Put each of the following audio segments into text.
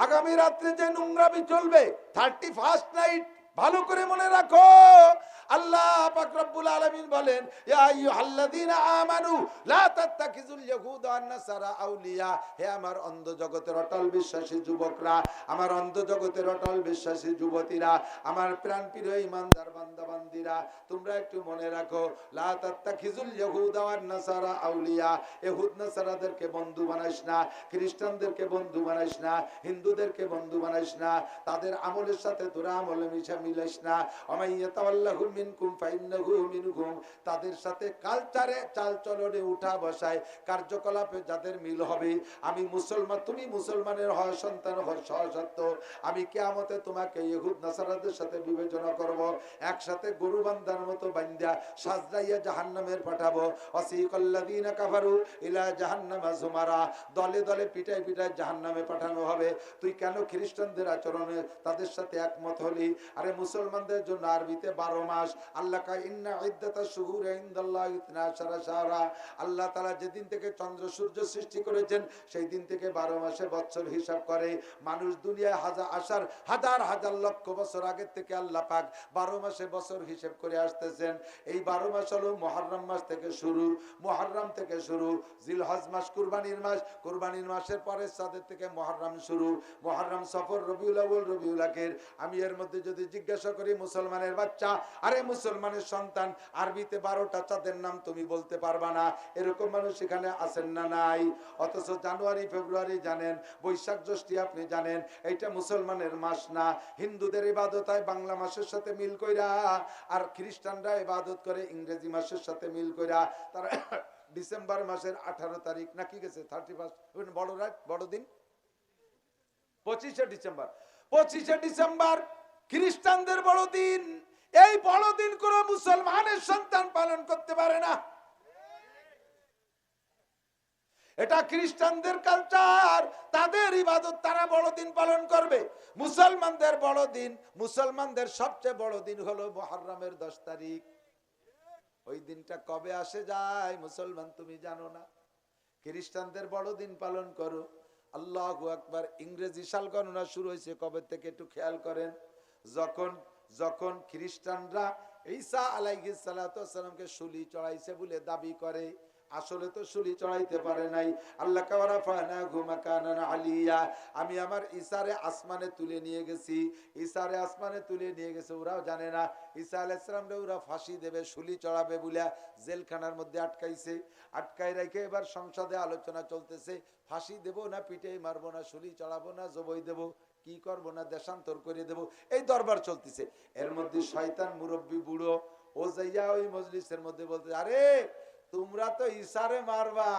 আগামী রাত্রে যে নোংরামি চলবে 31st নাইট, ভালো করে মনে রাখো। আল্লাহ পাক রব্বুল আলামিন বলেন, ইয়া আইয়ুহাল্লাযীনা আমানু লা তাত্তাখিযুল ইয়াহুদা ওয়ান নাসারা আউলিয়া। হে আমার অন্ধ জগতের অটল বিশ্বাসী যুবকরা, আমার অন্ধ জগতের অটল বিশ্বাসী যুবতীরা, আমার প্রাণপ্রিয় ঈমানদার বান্দা বান্দীরা, তোমরা একটু মনে রাখো, লা তাত্তাখিযুল ইয়াহুদা ওয়ান নাসারা আউলিয়া। ইহুদ নাসারাদেরকে বন্ধু বানাইস না, খ্রিস্টানদেরকে বন্ধু বানাইস না, হিন্দুদেরকে বন্ধু বানাইস না, তাদের আমলের সাথে তোরা আমলে মিলাইস না। আমাইয়াতাওয়াল্লাহু মিনকুম ফাইন্নাহু মিনহুম। তাদের সাথে কালচারে চালচলনে উঠা বসায় কার্যকলাপে যাদের মিল হবে, আমি মুসলমান, তুমি মুসলমানের হয় সন্তান হয় সহসত্য, আমি কিয়ামতে তোমাকে ইহুদ নাসারাদের সাথে বিবেচনা করব, একসাথে গরু বান্ধার মতো বান্ধা সাজরাইয়া জাহান্নামের পাঠাবো। ওয়াসিকাল্লাযীনা কাফারু ইলা জাহান্নামা যুমারা। দলে দলে পিটাই পিটাই জাহান্নামে পাঠানো হবে। তুই কেন খ্রিস্টানদের আচরণে তাদের সাথে একমত হলি? আরে মুসলমানদের জন্য আরবিতে 12 মাস। আল্লাহ কা ইন্না ইদ্দাতাশ শুহুরি ইনদাল্লাহি 12 শাহরা। আল্লাহ তাআলা যেদিন থেকে চন্দ্র সূর্য সৃষ্টি করেছেন সেই দিন থেকে 12 মাসে বছর হিসাব করে। মানুষ দুনিয়ায় হাজার হাজার লক্ষ বছর আগে থেকে আল্লাহ পাক 12 মাসে বছর হিসাব করে আসতেছেন। এই 12 মাস হলো মুহররম মাস থেকে শুরু, মুহররম থেকে শুরু, জিলহজ মাস কুরবানির মাস, কুরবানির মাসের পরে সাদের থেকে মুহররম শুরু, মুহররম সফর রবিউল আউয়াল রবিউল আখির। আমি এর মধ্যে যদি জিজ্ঞাসা করি মুসলমানের বাচ্চা, আরে মুসলমানের সন্তান, আরবিতে 12টা চাঁদের নাম তুমি বলতে পারবা না, এরকম মানুষ এখানে আছেন না নাই? অথচ জানুয়ারি ফেব্রুয়ারি জানেন, বৈশাখ জ্যৈষ্ঠ আপনি জানেন, এইটা মুসলমানের মাস না। হিন্দুদের ইবাদত হয় বাংলা মাসের সাথে মিল কইরা, আর খ্রিস্টানরা ইবাদত করে ইংরেজি মাসের সাথে মিল কইরা। তারা ডিসেম্বর মাসের 18 তারিখ নাকি গেছে 31 বড় রাত, বড়দিন 25শে ডিসেম্বর। 25শে ডিসেম্বর খ্রিস্টানদের বড়দিন। এই বড়দিন কোনো মুসলমানের সন্তান পালন করতে পারে না। এটা খ্রিস্টানদের কালচার, তাদের ইবাদত, তারা বড়দিন পালন করবে। মুসলমানদের বড়দিন, মুসলমানদের সবচেয়ে বড় দিন হলো মুহররমের 10 তারিখ। ওই দিনটা কবে আসে যায় মুসলমান তুমি জানো না। খ্রিস্টানদের বড়দিন পালন করো। আল্লাহু আকবার। ইংরেজি সাল গণনা শুরু হয়েছে কবে থেকে একটু খেয়াল করেন। যখন খ্রিস্টানরা ঈসা আলাইহিস সালাতু ওয়াস সালামকে শুলি চড়াইছে বলে দাবি করে, আসলে তো শুলি চড়াইতে পারে নাই। আল্লাহ কাওয়ারা ফানাহু মাকানান আলিয়া। আমি আমার ঈসারে আসমানে তুলে নিয়ে গেছি, ঈসারে আসমানে তুলে নিয়ে গেছে। ওরাও জানে না ঈসা আলাইহিস সালামরে ওরা ফাঁসি দেবে, শুলি চড়াবে বলে জেলখানার মধ্যে আটকাইছে। আটকাই রেখে এবার সংসদে আলোচনা চলতেছে, ফাঁসি দেব না পিটাই মারবো না, শুলি চড়াবো না জবই দেব, কি করবো না দেশান্তর করে দেব, এই দরবার চলতেছে। এর মধ্যে শয়তান মুরব্বী বুড়ো ও যাইয়া ওই মজলিসের মধ্যে বলতে, আরে তোমরা তো ঈসারে মারবা,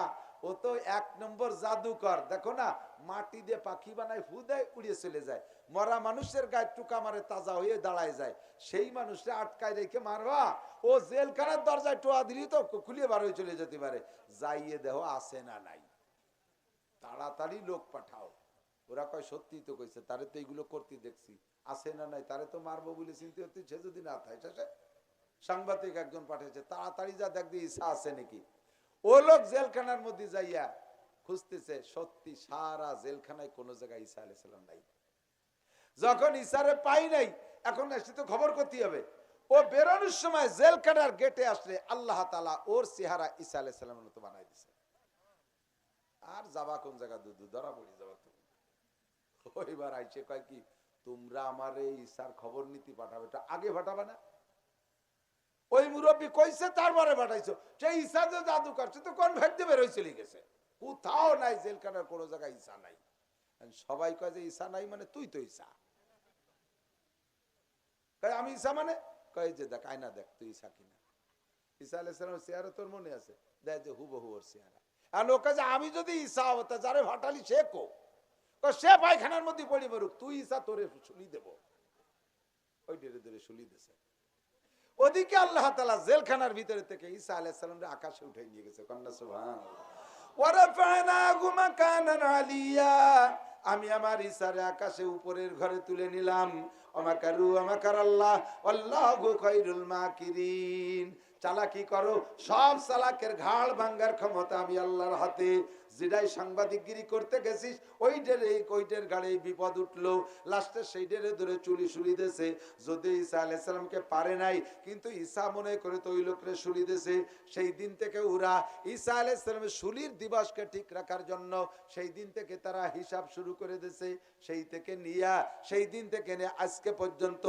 ও তো 1 নম্বর জাদুকর, দেখো না মাটি দিয়ে পাখি বানায়, ফু দেয়, উড়িয়ে চলে যায়, মরা মানুষের গায়ে টুকা মারে তাজা হয়ে দাঁড়ায় যায়, সেই মানুষটা আটকায় রেখে মারবা? ও জেলখানার দরজায় টোয়া দিলি তো খুলিয়ে বার হয়ে চলে যেতে পারে, যাইয়ে দেহ আছে না নাই, তাড়াতাড়ি লোক পাঠাও। ওরা কয় সত্যি তো কইছে, তারে তো এইগুলো করতে দেখছি, আছে না নাই, তারে তো মারবো বলে চিন্তা করতে, সে যদি না থাকে শেষে সাংবাদিক একজন পাঠিয়েছে, তাড়াতাড়ি যা দেখবি ঈসা আছে নাকি। ও লোক জেলখানার মধ্যে যাইয়া খুঁজতেছে, সত্যি সারা জেলখানায় কোনো জায়গায় ঈসা আলাইহিস সালাম নাই। যখন ঈসারে পাই নাই, এখন এসে তো খবর করতে হবে। ও বেরোনোর সময় জেলখানার গেটে আসলে আল্লাহ তাআলা ওর চেহারা ঈসা আলাইহিস সালামের মতো বানাই দিয়েছে। আর যাবা কোন জায়গা, দুধ ধরা পড়ে যাবা তুমি। ওইবার আইসে কয় কি, তোমরা আমার এই ঈসার খবর নীতি পাঠাবে, এটা আগে পাঠাবে না? ওই মুরব্বী কইছে তারপরে পাঠাইছো, সেই ঈসা যে জাদু করছে তো কনভার্ট বের হয়ে চলে গেছে, কোথাও নাই, জেলখানার কোনো জায়গায় ঈসা নাই। সবাই কয় যে ঈসা নাই মানে তুই তো ঈসা। আমি ঈসা মানে, কয় যে দেখ আয়না দেখ তুই ঈসা কিনা। ঈসা আলাইহিস সালামের চেহারা তোর মনে আছে, দেখ যে হুবহু ওর চেহারা। আর লোক যে আমি যদি ঈসা হতা, যারে ভাটালি সে কো, সে পায়খানার মধ্যে পড়ি মরুক, তুই ঈসা, তোরে শুলি দেব। ওই ধীরে ধীরে শুলি দিছে। ওদিকে আল্লাহ তাআলা জেলখানার ভিতরে থেকে ঈসা আলাইহিস সালামকে আকাশে উঠাই নিয়ে গেছে। কন্না সুবহানাল্লাহ। ওয়া রাফা'নাহু মাকানান আলিয়া। আমি আমার ঈসারে আকাশে উপরের ঘরে তুলে নিলাম। আমাকারু আমাকারাল্লাহ আল্লাহু খায়রুল মাকিরিন। চালাকি করো, সব চালাকের ঘাড় ভাঙ্গার ক্ষমতা আমি আল্লাহর হাতে। যেটাই সাংবাদিকগিরি করতে গেছিস ওইটার গাড়ি বিপদ উঠলো, লাস্টে সেইটারে ধরে চুলি শুলি দেছে। যদি ঈসা আলাইহিস সালামকে পারে নাই, কিন্তু ঈসা মনে করে তো ওই লোকরে শুলি দেছে। সেই দিন থেকে ওরা ঈসা আলাইহিস সালামের শুলির দিবসকে ঠিক রাখার জন্য সেই দিন থেকে তারা হিসাব শুরু করে দিয়েছে। সেই দিন থেকে নিয়ে আজকে পর্যন্ত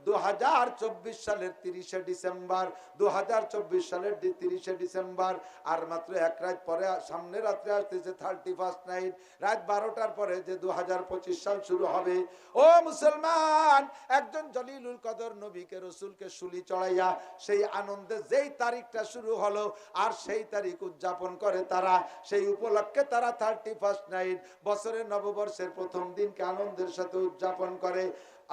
2024 সালের 30শে ডিসেম্বর, 2024 সালের 30শে ডিসেম্বর, আর মাত্র এক রাত পরে সামনে রাত্রে আসতেছে 31st নাইট, রাত 12টার পরে যে 2025 সাল শুরু হবে। ও মুসলমান, একজন জলিলুল কদর নবীকে রসুলকে শুলি চড়াইয়া সেই আনন্দে যেই তারিখটা শুরু হলো, আর সেই তারিখ উদযাপন করে তারা, সেই উপলক্ষে তারা 31st নাইট বছরের নববর্ষের প্রথম দিনকে আনন্দের সাথে উদযাপন করে।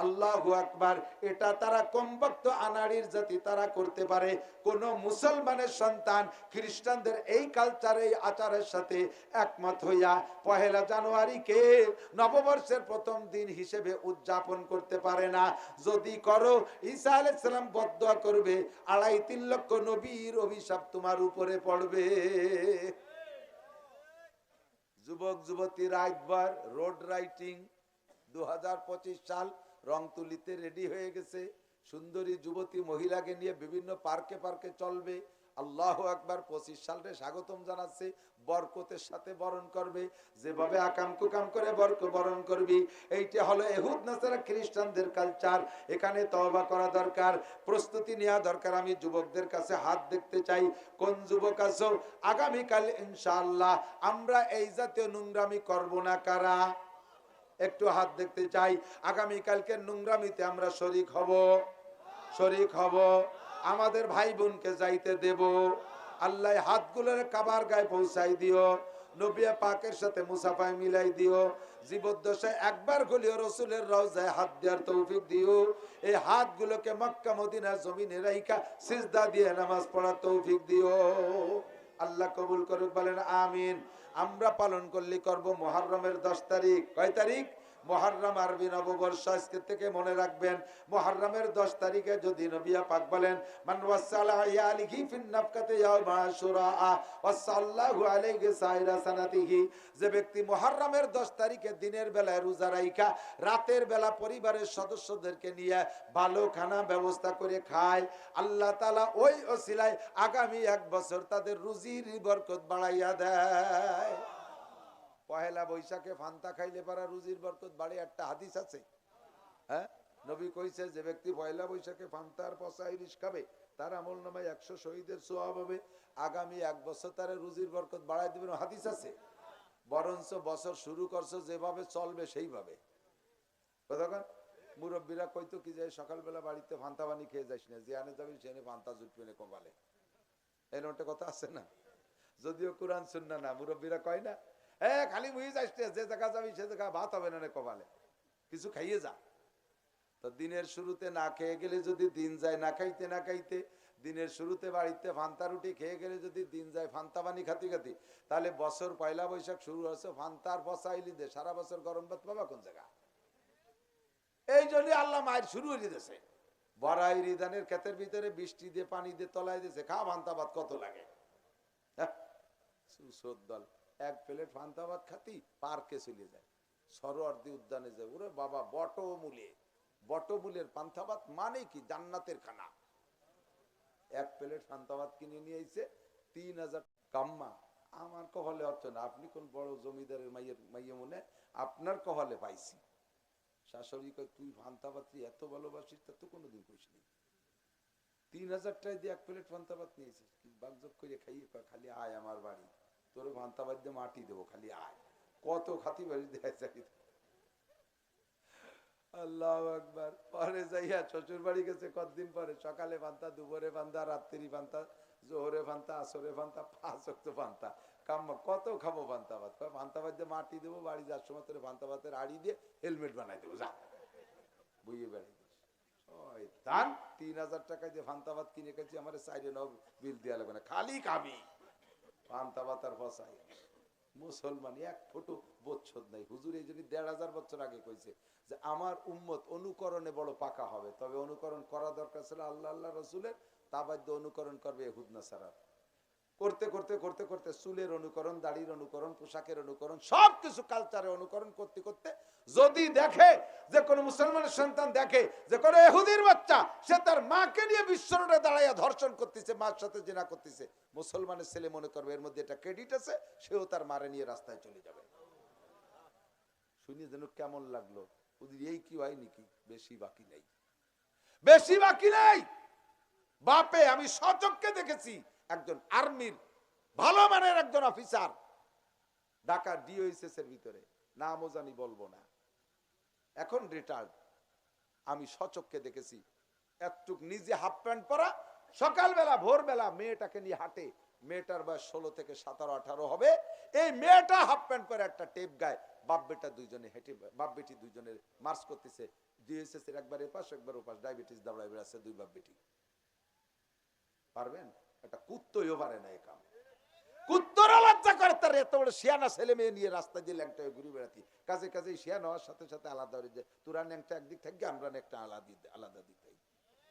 আল্লাহু আকবার। এটা তারা কমবক্ত আনাড়ির জাতি তারা করতে পারে। কোন মুসলমানের সন্তান খ্রিস্টানদের এই কালচার এই আচারের সাথে একমত হইয়া 1 জানুয়ারিকে নববর্ষের প্রথম দিন হিসেবে উদযাপন করতে পারে না। যদি করো, ঈসা আলাইহিস সালাম বদদুয়া করবে, 2.5-3 লক্ষ নবীর অভিশাপ তোমার উপরে পড়বে। যুবক যুবতী রাতভর রোড রাইটিং, 2025 সাল রংতুলিতে রেডি হয়ে গেছে। সুন্দরী যুবতী মহিলাকে নিয়ে বিভিন্ন পার্কে পার্কে চলবে। আল্লাহু আকবার। 25 সালে স্বাগতম জানাচ্ছে, বরকতের সাথে বরণ করবে। যেভাবে আকাম কুকাম করে বরণ করবি, এইটা হলো ইহুদ নাসারা খ্রিস্টানদের কালচার। এখানে তওবা করা দরকার, প্রস্তুতি নেওয়া দরকার। আমি যুবকদের কাছে হাত দেখতে চাই, কোন যুবক আছো আগামীকাল ইনশাআল্লাহ আমরা এই জাতীয় নোংরামি করব না? কারা একটু হাত দেখতে চাই। আগামীকালকে নোংরামিতে আমরা শরীক হব, আমাদের ভাই বোনকে যাইতে দেব। আল্লাহ হাতগুলোর কাবার গায়ে পৌঁছাই দিও, নবী পাকের সাথে মুসাফায় মিলাই দিও। জীবদ্দশায় একবার হলেও রসুলের রওজায় হাত দেওয়ার তৌফিক দিও। এই হাতগুলোকে মক্কা মদিনার জমিনে রাইখা সিজদা দিয়ে নামাজ পড়ার তৌফিক দিও। আল্লাহ কবুল করুক, বলেন আমিন। আমরা পালন করলে করব মুহররমের 10 তারিখ। কয় তারিখ? মুহররম আরবি নববর্ষ। আজকে থেকে মনে রাখবেন, মুহররমের 10 তারিখে যদি নবী পাক বলেন মান ওয়াসালা ইয়ালিহি ফিন নাফকাতি ইয়াউমা আশুরা ওয়াসাল্লাহু আলাইহি সাইরা সানাতিহি, যে ব্যক্তি মুহররমের 10 তারিখে দিনের বেলায় রোজা রাখা রাতের বেলা পরিবারের সদস্যদেরকে নিয়ে ভালো খানা ব্যবস্থা করে খায়, আল্লাহ তাআলা ওই ওসিলায় আগামী 1 বছর তাদের রুজির বরকত বাড়াইয়া দেয়। 1 বৈশাখে ফান্তা খাইলে পারা রুজির বরকত বাড়ে, একটা হাদিস আছে। হ্যাঁ, নবী কইছে যে ব্যক্তি 1 বৈশাখে ফান্তার পচা ইলিশ খাবে তার আমল নামায় 100 শহীদের সওয়াব হবে, আগামী 1 বছর তার রুজির বরকত বাড়াই দিবেন, হাদিস আছে। বরঞ্চ বছর শুরু করছো যেভাবে চলবে সেইভাবে। কতক্ষণ মুরব্বীরা কইতো কি যে সকালবেলা বাড়িতে ফান্তা পানি খেয়ে যাইস না, জিয়ানে যাবি সেনে ফান্তা জুটবে না কপালে, এরকম একটা কথা আছে না? যদিও কোরআন সুন্নাহ না, মুরব্বীরা কয় না খালি মুই যাইস না, যে জায়গা যাবি সে জায়গা ভাত হবে না কপালে, কিছু খাইয়ে যা। তো দিনের শুরুতে না খেয়ে গেলে যদি দিন যায় না খাইতে, দিনের শুরুতে বাড়িতে ফান্তা রুটি খেয়ে গেলে যদি দিন যায় ফান্তা পানি খাতি, তাহলে বছর 1 বৈশাখ শুরু হচ্ছে ফান্তার পচাইলি দে, সারা বছর গরম ভাত পাবা কোন জায়গা? এই জন্য আল্লাহ মায়ের শুরু হয়ে দিয়েছে। বড়াই রিদানের ক্ষেতের ভিতরে বৃষ্টি দিয়ে পানি দিয়ে তলায় দিয়েছে, খা ফান্তা ভাত কত লাগে। দল 1 প্লেট ফান্তা ভাত খাতি পার্কে চলে যায়, সরোয়ার্দী উদ্যানে যায়, ওরে বাবা বটমূলের পান্তা ভাত মানে কি জান্নাতের খানা। 1 প্লেট পান্তা ভাত কিনে নিয়ে আইছে 3000 কাম্মা। আমার কহলে হচ্ছে না, আপনি কোন বড় জমিদারের মাইয়ে মনে আপনার কহলে পাইছি। শাশুড়ি কয় তুই পান্তা ভাত এত ভালোবাসিস, তা তো কোনোদিন কইস নি। 3000 টাকা দিয়ে 1 প্লেট পান্তা ভাত নিয়েছিস, বাগজব করে খাইয়ে খালি আয় আমার বাড়ি, তোর পান্তা ভাত দিয়ে মাটি দেবো, খালি আয়। কত খাতি বাড়ি দেয় চাই। আল্লাহু আকবার। পরে যাইয়া শ্বশুর বাড়ি গেছে কতদিন পরে, সকালে পান্তা, দুপুরে পান্তা, রাত্রি পান্তা, জোহরে পান্তা, আসরে পান্তা, 5 ওয়াক্ত পান্তা। কাম্মা কত খাবো পান্তা ভাত? পান্তা ভাত দিয়ে মাটি দেবো, বাড়ি যাওয়ার সময় তোর পান্তা ভাতের আড়ি দিয়ে হেলমেট বানাই দেবো, যা বুঝিয়ে বেড়াই। 3000 টাকা দিয়ে পান্তা ভাত কিনে খেয়েছি, আমার সাইডে বিল দেওয়া লাগবে না, খালি খাবি পান্তা ভাত আর ফসাই। মুসলমান এক ফোঁটো বোধশোধ নাই। হুজুর এই জন্য 1500 বছর আগে কইছে যে আমার উম্মত অনুকরণে বড় পাকা হবে, তবে অনুকরণ করা দরকার ছিল আল্লাহ আল্লাহ রসুলের, তা বাধ্য অনুকরণ করবে ইহুদ নাসারা। করতে করতে করতে করতে চুলের অনুকরণ, দাড়ির অনুকরণ, পোশাকের অনুকরণ, সবকিছু কালচারের অনুকরণ করতে করতে যদি দেখে যে কোন মুসলমানের সন্তান দেখে যে কোন ইহুদির বাচ্চা সে তার মাকে নিয়ে বিশ্ব রোডে দাঁড়াইয়া ধর্ষণ করতেছে, মার সাথে জিনা করতেছে, মুসলমানের ছেলে মনে করবে এর মধ্যে একটা ক্রেডিট আছে, সেও তার মারে নিয়ে রাস্তায় চলে যাবে। শুনি যেন কেমন লাগলো, এই কি হয় নাকি? বেশি বাকি নাই, বেশি বাকি নাই। বাপে আমি সচক্ষে দেখেছি একজন আর্মির ভালো মানের একজন অফিসার ঢাকা ডিওএসএস এর ভিতরে, নামও জানি বলবো না, এখন রিটায়ার্ড। আমি সচক্ষে দেখেছি এতটুক নিজে হাফ প্যান্ট পরা, সকালবেলা ভোরবেলা মেয়েটাকে নিয়ে হাঁটে, মেয়েটার বয়স 16 থেকে 17 18 হবে, এই মেয়েটা হাফ প্যান্ট পরে একটা টেপ গায়ে, বাপ বেটা দুইজনে হেঁটে, বাপ বেটি দুইজনের মার্চ করতেছে ডিওএসএস এর, একবার এপাশ একবার ওপাশ, ডায়াবেটিস দাবড়ায় বেড়াচ্ছে দুই বাপ বেটি। পারবেন? একটা কুত্তইও পারে না এ কাম। কুত্তরা লজ্জা করে তার এত বড় শিয়ানা ছেলে মেয়ে নিয়ে রাস্তা দিয়ে ল্যাংটা ঘুরে বেড়াতি, কাজে কাজে শিয়ানা হওয়ার সাথে সাথে আলাদা হয়ে যায়, তোরা ন্যাংটা একদিক থাকবে আমরা একটা আলাদা দিক থাকি।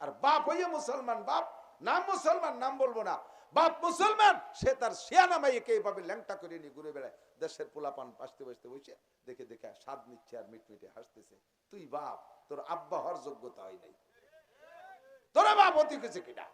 আর বাপ হইয়া মুসলমান, বাপ নাম মুসলমান, নাম বলবো না, বাপ মুসলমান, সে তার শিয়ানা মাইকে এইভাবে ল্যাংটা করে নিয়ে ঘুরে বেড়ায়। দেশের পোলাপান পাশতে বসতে বসে দেখে দেখে স্বাদ নিচ্ছে আর মিটমিটে হাসতেছে। তুই বাপ, তোর আব্বা হওয়ার যোগ্যতা হয় নাই, তোরা বাপ হতে গেছে কিনা?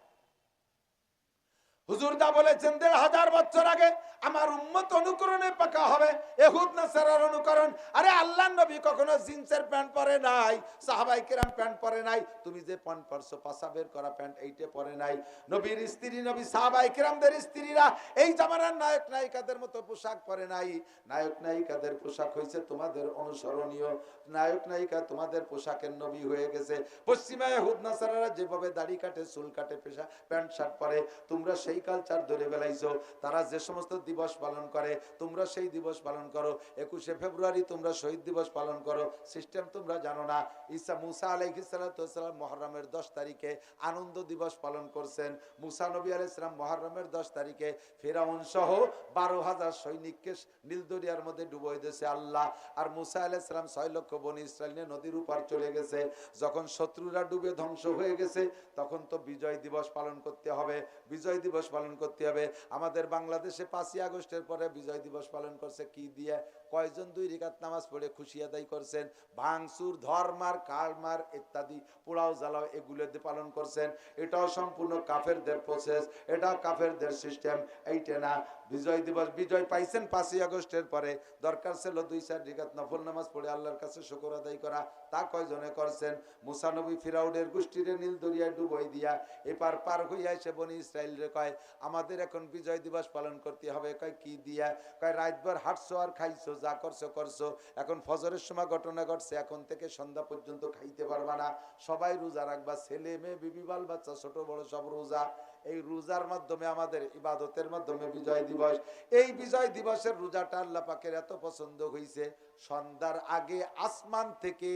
হুজুর দা বলেছেন 1500 বছর আগে আমার উম্মত অনুকরণে পাকা হবে, ইহুদ নাসারার অনুকরণ। আরে আল্লাহর নবী কখনো জিন্সের প্যান্ট পরে নাই, সাহাবায়ে কেরাম প্যান্ট পরে নাই, তুমি যে প্যান্ট পরছো পাসাবের করা প্যান্ট এইটা পরে নাই। নবীর স্ত্রী, নবী সাহাবায়ে কেরামদের স্ত্রীরা এই জামানার নায়ক নায়িকাদের মতো পোশাক পরে নাই। নায়ক নায়িকাদের পোশাক হয়েছে তোমাদের অনুসরণীয়, নায়ক নায়িকা তোমাদের পোশাকের নবী হয়ে গেছে। পশ্চিমা ইহুদ নাসারারা যেভাবে দাড়ি কাটে, চুল কাটে, পেশা প্যান্ট শার্ট পরে, তোমরা সেই কালচার ধরে বেলাইছো। তারা যে সমস্ত দিবস পালন করে তোমরা সেই দিবস পালন করো। 21শে ফেব্রুয়ারি তোমরা শহীদ দিবস পালন করো, সিস্টেম তোমরা জানো না। ঈসা মুসা আলাইহিস সালাম মুহররমের 10 তারিখে আনন্দ দিবস পালন করছেন। মুসা নবী আলাইহিস সালাম মুহররমের 10 তারিখে ফিরাউন সহ 12,000 সৈনিককে নীল দরিয়ার মধ্যে ডুবিয়ে দিয়েছে আল্লাহ। আর মুসা আলাইহিস সালাম 6 লক্ষ বনী ইসরাইল নিয়ে নদীর উপর চলে গেছে। যখন শত্রুরা ডুবে ধ্বংস হয়ে গেছে তখন তো বিজয় দিবস পালন করতে হবে, বিজয় দিবস পালন করতে হবে। আমাদের বাংলাদেশে 5ই আগস্টের পরে বিজয় দিবস পালন করছে কি দিয়ে? কয়জন 2 রাকাত নামাজ পড়ে খুশি আদায় করছেন, ভাঙচুর, ধর্মার, কালমার ইত্যাদি পোড়াও জ্বালাও এগুলো দিয়ে পালন করছেন। এটাও সম্পূর্ণ কাফেরদের প্রসেস, এটাও কাফেরদের সিস্টেম, এইটা না। বিজয় দিবস বিজয় পাইছেন 5ই আগস্টের পরে, দরকার ছিল 2-4 রাকাত নফল নামাজ পড়ে আল্লাহর কাছে শুকর আদায় করা, তা কয়জনে করছেন? মুসা নবী ফিরাউনের গোষ্ঠীরে নীল দরিয়ায় ডুবাই দিয়া এপার পার হইয়া এসে বনি ইসরাইল রে কয় আমাদের এখন বিজয় দিবস পালন করতে হবে। কয় কি দিয়া? কয় রাতভর হাঁটছো আর খাইছো, যা করছো করছো, এখন ফজরের সময় ঘটনা ঘটছে, এখন থেকে সন্ধ্যা পর্যন্ত খাইতে পারবা না, সবাই রোজা রাখবা, ছেলে মেয়ে বিবি বাল বাচ্চা ছোট বড় সব রোজা। এই রোজার মাধ্যমে আমাদের ইবাদতের মাধ্যমে বিজয় দিবস। এই বিজয় দিবসের রোজাটা আল্লাহ পাকের এত পছন্দ হয়েছে, সন্ধ্যার আগে আসমান থেকে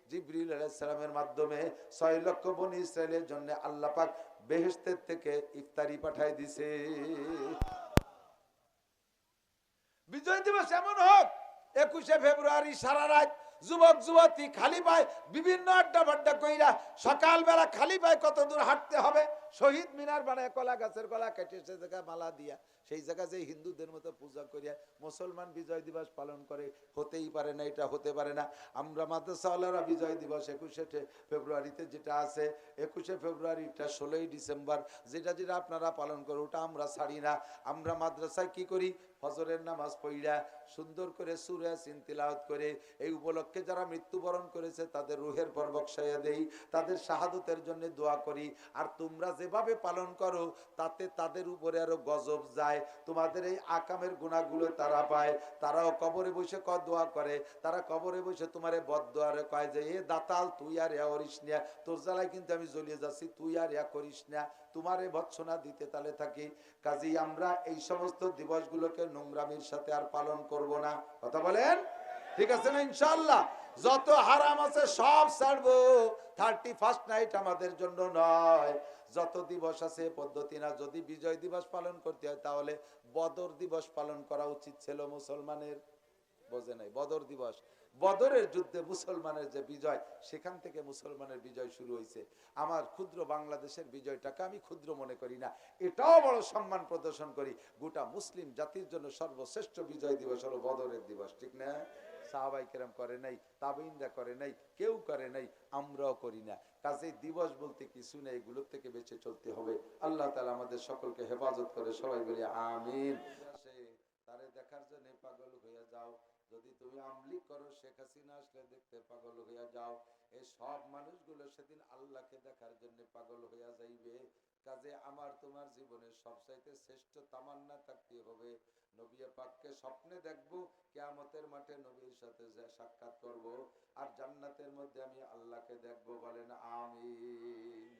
জিবরিল আলাইহিস সালামের মাধ্যমে 6 লক্ষ বনী ইসরাইলের জন্য আল্লাহ পাক বেহেশতের থেকে ইফতারি পাঠায় দিছে। বিজয় দিবস এমন হোক 21শে ফেব্রুয়ারি সারা রাত যুবক যুবতী খালি পায় বিভিন্ন আড্ডা বাড্ডা কইরা সকালবেলা খালি পায় কত দূর হাঁটতে হবে, শহীদ মিনার বানায় কলা গাছের কলা কেটে সে জায়গায় মালা দিয়া সেই জায়গা যে হিন্দুদের মতো পূজা করিয়া মুসলমান বিজয় দিবস পালন করে, হতেই পারে না, এটা হতে পারে না। আমরা মাদ্রাসাওয়ালারা বিজয় দিবস 21শে ফেব্রুয়ারিতে যেটা আছে, 21শে ফেব্রুয়ারিটা 16ই ডিসেম্বর যেটা যেটা আপনারা পালন করো ওটা আমরা ছাড়ি না। আমরা মাদ্রাসায় কি করি? ফজরের নামাজ পড়া সুন্দর করে সূরা ইয়াসিন তিলাওয়াত করে এই উপলক্ষে যারা মৃত্যুবরণ করেছে তাদের রুহের পর বকশায়া দেই, তাদের শাহাদতের জন্য দোয়া করি। আর তোমরা যেভাবে পালন করো তাতে তাদের উপরে আরো গজব যায়, তোমাদের এই আকামের গুনাহগুলো তারা পায়। তারাও কবরে বসে দোয়া করে, তারা কবরে বসে তোমারে বদদোয়ারে কয় যে এ দাতাল তুই আর ইয়া করিস না, তোর জ্বালায় কিন্তু আমি জ্বলিয়ে যাচ্ছি, তুই আর ইয়া করিস না, তোমারে ভৎসনা দিতে তালে থাকি। কাজেই আমরা এই সমস্ত দিবসগুলোকে নোংরামির সাথে আর পালন করব না। কথা বলেন ঠিক আছে না? ইনশাআল্লাহ যত হারাম আছে সব ছাড়বো, 31st নাইট আমাদের জন্য নয়। যত দিবস আছে পদ্ধতি না, যদি বিজয় দিবস পালন করতে হয় তাহলে বদর দিবস পালন করা উচিত ছিল মুসলমানের। বোঝে নাই? বদর দিবস, বদরের যুদ্ধে মুসলমানের যে বিজয়, সেখান থেকে মুসলমানের বিজয় শুরু হয়েছে। আমার ক্ষুদ্র বাংলাদেশের বিজয়টাকে আমি ক্ষুদ্র মনে করি না, এটাও বড় সম্মান প্রদর্শন করি। গোটা মুসলিম জাতির জন্য সর্বশ্রেষ্ঠ বিজয় দিবস হলো বদরের দিবস, ঠিক না? সাহাবাই কেরাম করে নাই, তাবেঈনরা করে নাই, কেউ করে নাই, আমরাও করি না। কাজেই দিবস বলতে কিছু নেই, এগুলোর থেকে বেঁচে চলতে হবে। আল্লাহ তাআলা আমাদের সকলকে হেফাজত করে, সবাই বলি আমিন। তারে দেখার জন্য পাগল হইয়া যাও, যদি তুমি আমলিক করো, শেখ হাসিনা আসলে দেখতে পাগল হইয়া যাও, এই সব মানুষগুলো সেদিন আল্লাহকে দেখার জন্য পাগল হইয়া যাইবে। কাজে আমার তোমার জীবনের সবচাইতে শ্রেষ্ঠ তামান্না থাকতে হবে, নবী পাককে স্বপ্নে দেখবো, কিয়ামতের মাঠে নবীর সাথে সাক্ষাৎ করব, আর জান্নাতের মধ্যে আমি আল্লাহকে দেখবো। বলেন আমিন।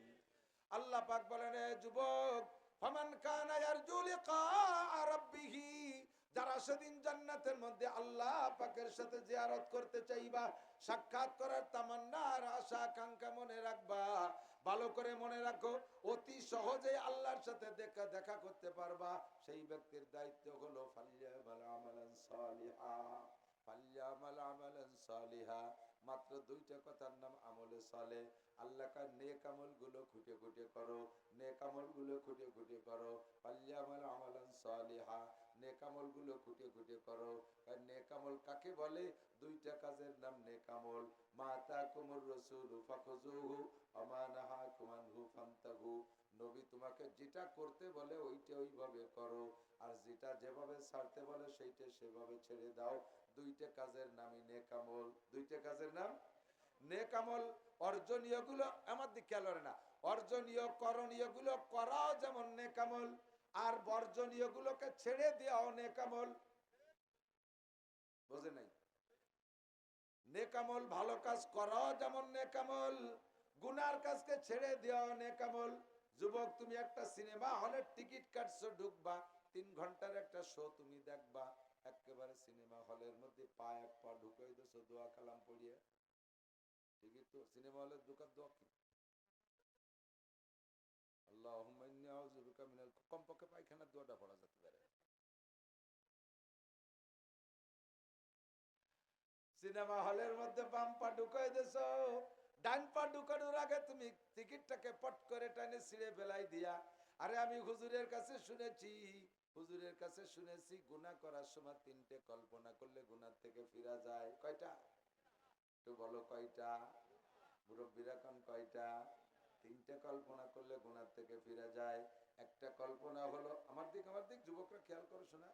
আল্লাহ পাক বলেন, যুবক, ফামান কানা ইয়ারজু লিকা রাব্বিহি, যারা সেদিন জান্নাতের মধ্যে আল্লাহ পাকের সাথে জিয়ারত করতে চাইবা, সাক্ষাৎ করার তামান্না আর আশা আকাঙ্ক্ষা মনে রাখবা, ভালো করে মনে রাখো, অতি সহজে আল্লাহর সাথে দেখা করতে পারবা। সেই ব্যক্তির দায়িত্ব হলো ফালিয়ামাল আমালান সালিহা, ফালিয়ামাল আমালান সালিহা। মাত্র দুইটা কথার নাম আমলে সালে। আল্লাহ কার নেক আমল গুলো খুঁটে খুঁটে করো, নেক আমল গুলো খুঁটে খুঁটে করো। ফালিয়ামাল আমালান সালিহা, নেক আমল গুলো খুঁটে খুঁটে করো। নেক আমল কাকে বলে? দুইটা কাজের নাম নেক আমল। মা তাকুমুর রাসূলু ফাখুযুহু ওয়া মা নাহাকুম আনহু ফান্তাহু। নবী তোমাকে যেটা করতে বলে ওইটা ওইভাবে করো, আর যেটা যেভাবে ছাড়তে বলে সেইটা সেভাবে ছেড়ে দাও। দুইটা কাজের নামই নেক আমল। দুইটা কাজের নাম নেক আমল। অর্জনীয় গুলো আমার দিক খেয়াল করে না, অর্জনীয় করণীয় গুলো করাও যেমন নেক আমল, আর বর্জনীয় গুলোকে ছেড়ে দেওয়াও নেক আমল। বোঝে নাই? নেক আমল ভালো কাজ করাও যেমন নেক আমল, গুনার কাজকে ছেড়ে দেওয়াও নেক আমল। যুবক, তুমি একটা সিনেমা হলের টিকিট কাটছো, ঢুকবা, 3 ঘন্টার একটা শো তুমি দেখবা, একেবারে সিনেমা হলের মধ্যে পা এক পা ঢুকাই দিছো দোয়া কালাম পড়িয়ে। টিকিট তো সিনেমা হলে ঢুকার দোয়া কি? আল্লাহুম্মা ইন্নী আউযু বিকা মিনাল, কমপক্ষে পায়খানার দোয়াটা পড়া যেতে পারে। সিনেমা হলের মধ্যে বাম পা ঢুকাই দিছো, ডান পা ঢুকানোর আগে তুমি টিকিটটাকে পট করে টানে ছিঁড়ে ফেলাই দিয়া। আরে আমি হুজুরের কাছে শুনেছি, হুজুরের কাছে শুনেছি গুনাহ করার সময় 3টে কল্পনা করলে গুনাহ থেকে ফিরা যায়। কয়টা? একটু বলো কয়টা? মুরব্বীরা কোন কয়টা? 3টে কল্পনা করলে গুনাহ থেকে ফিরা যায়। একটা কল্পনা হলো, আমার দিক যুবকরা খেয়াল করো শোনা,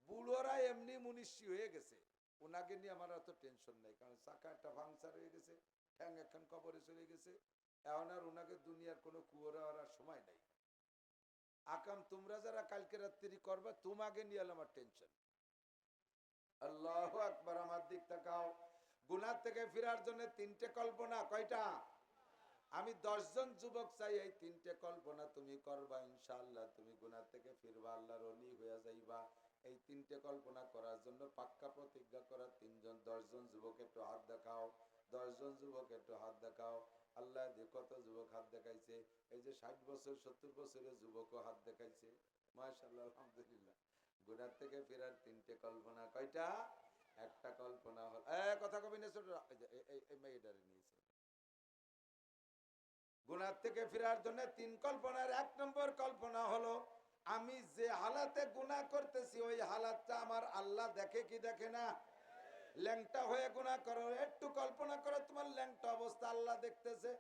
বুড়োরা এমনি মুনিশি হয়ে গেছে, ওনাকে নিয়ে আমার অত টেনশন নাই, কারণ চাকা একটা পাংচার হয়ে গেছে, ঠ্যাং এখন কবরে চলে গেছে, এখন আর ওনাকে দুনিয়ার কোনো কুয়োরে আর সময় নাই। আকাম তোমরা যারা কালকে রাত্রি করবে, তোমাকে নিয়ে আমার টেনশন। আল্লাহু আকবার। আমার দিক তাকাও, গুনাহ থেকে ফেরার জন্য 3টে কল্পনা। কয়টা? আমি 10 জন যুবক চাই, এই 3টে কল্পনা তুমি করবা, ইনশাআল্লাহ তুমি গুনাহ থেকে ফিরবা, আল্লাহর ওলি হয়ে যাইবা। এই 3টে কল্পনা করার জন্য পাক্কা প্রতিজ্ঞা করা 10 জন যুবক একটু হাত দেখাও। 10 জন যুবক একটু হাত দেখাও। আল্লাহ যে কত যুবক হাত দেখাইছে, এই যে 60 বছর 70 বছরের যুবকও হাত দেখাইছে, মাশাআল্লাহ, আলহামদুলিল্লাহ। গুনাহ থেকে ফেরার 3টে কল্পনা। কয়টা? একটা কল্পনা হল, কথা কবি না ছোট, এই মেয়েটারে নিয়েছে। গুনাহ থেকে ফেরার জন্য 3 কল্পনার 1 নম্বর কল্পনা হলো, আমি যে হালাতে গুনাহ করতেছি ওই হালাতটা আমার আল্লাহ দেখে কি দেখে না? ল্যাংটা হয়ে গুনাহ করো, একটু কল্পনা করো তোমার ল্যাংটা অবস্থা আল্লাহ দেখতেছে।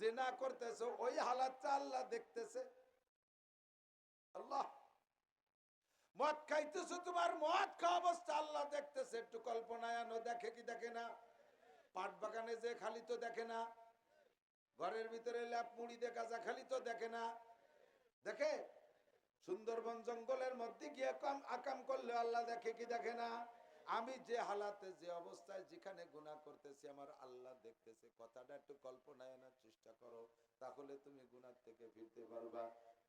জিনা করতেছো, ওই হালাতটা আল্লাহ দেখতেছে। আল্লাহ, মদ খাইতেছো, তোমার মদ খাওয়া অবস্থা আল্লাহ দেখতেছে, একটু কল্পনায় আনো, দেখে কি দেখে না? পাট বাগানে যে খালি তো দেখে না? ঘরের ভিতরে ল্যাপ মুড়ি দেখা যা খালি তো দেখে না? দেখে? সুন্দরবন জঙ্গলের মধ্যে গিয়ে আকাম করলে আল্লাহ দেখে কি দেখে না? আমি যে হালাতে, যে অবস্থায়, যেখানে গুনাহ করতেছি আমার আল্লাহ দেখতেছে। কথাটা একটু কল্পনায় আনার চেষ্টা করো, তাহলে তুমি গুনাহ থেকে ফিরতে পারবা।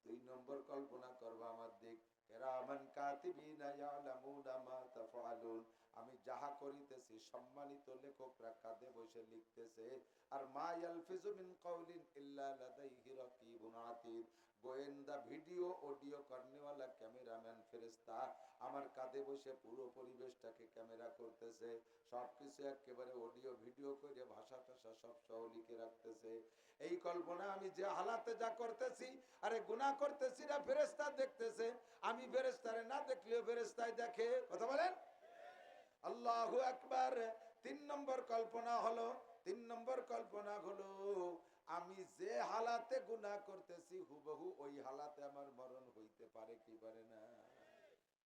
2 নম্বর কল্পনা করবা আমার দিক, কিরামান কাতিবিনা ইয়ালামুনা মা তাফআলুন। আমি যাহা করিতেছি সম্মানিত লেখকরা কাঁধে বসে লিখতেছে। আর মা ইয়ালফিজু মিন কাউলিন ইল্লা লাদাইহি রাকিবুন আতীদ, গোয়েন্দা ভিডিও অডিও করনেওয়ালা ক্যামেরাম্যান ফেরেশতা আমার কাঁধে বসে পুরো পরিবেশটাকে ক্যামেরা করতেছে, সবকিছু একেবারে অডিও ভিডিও করে ভাষা টাষা সব সহ লিখে রাখতেছে। এই কল্পনা আমি যে হালাতে যা করতেছি, আরে গুনাহ করতেছি না, ফেরেশতা দেখতেছে। আমি ফেরেশতারে না দেখলেও ফেরেশতাই দেখে। কথা বলেন আল্লাহু আকবার। 3 নম্বর কল্পনা হলো, 3 নম্বর কল্পনা হলো আমি যে হালাতে গুনাহ করতেছি হুবহু ওই হালাতে আমার মরণ হইতে পারে কি পারে না।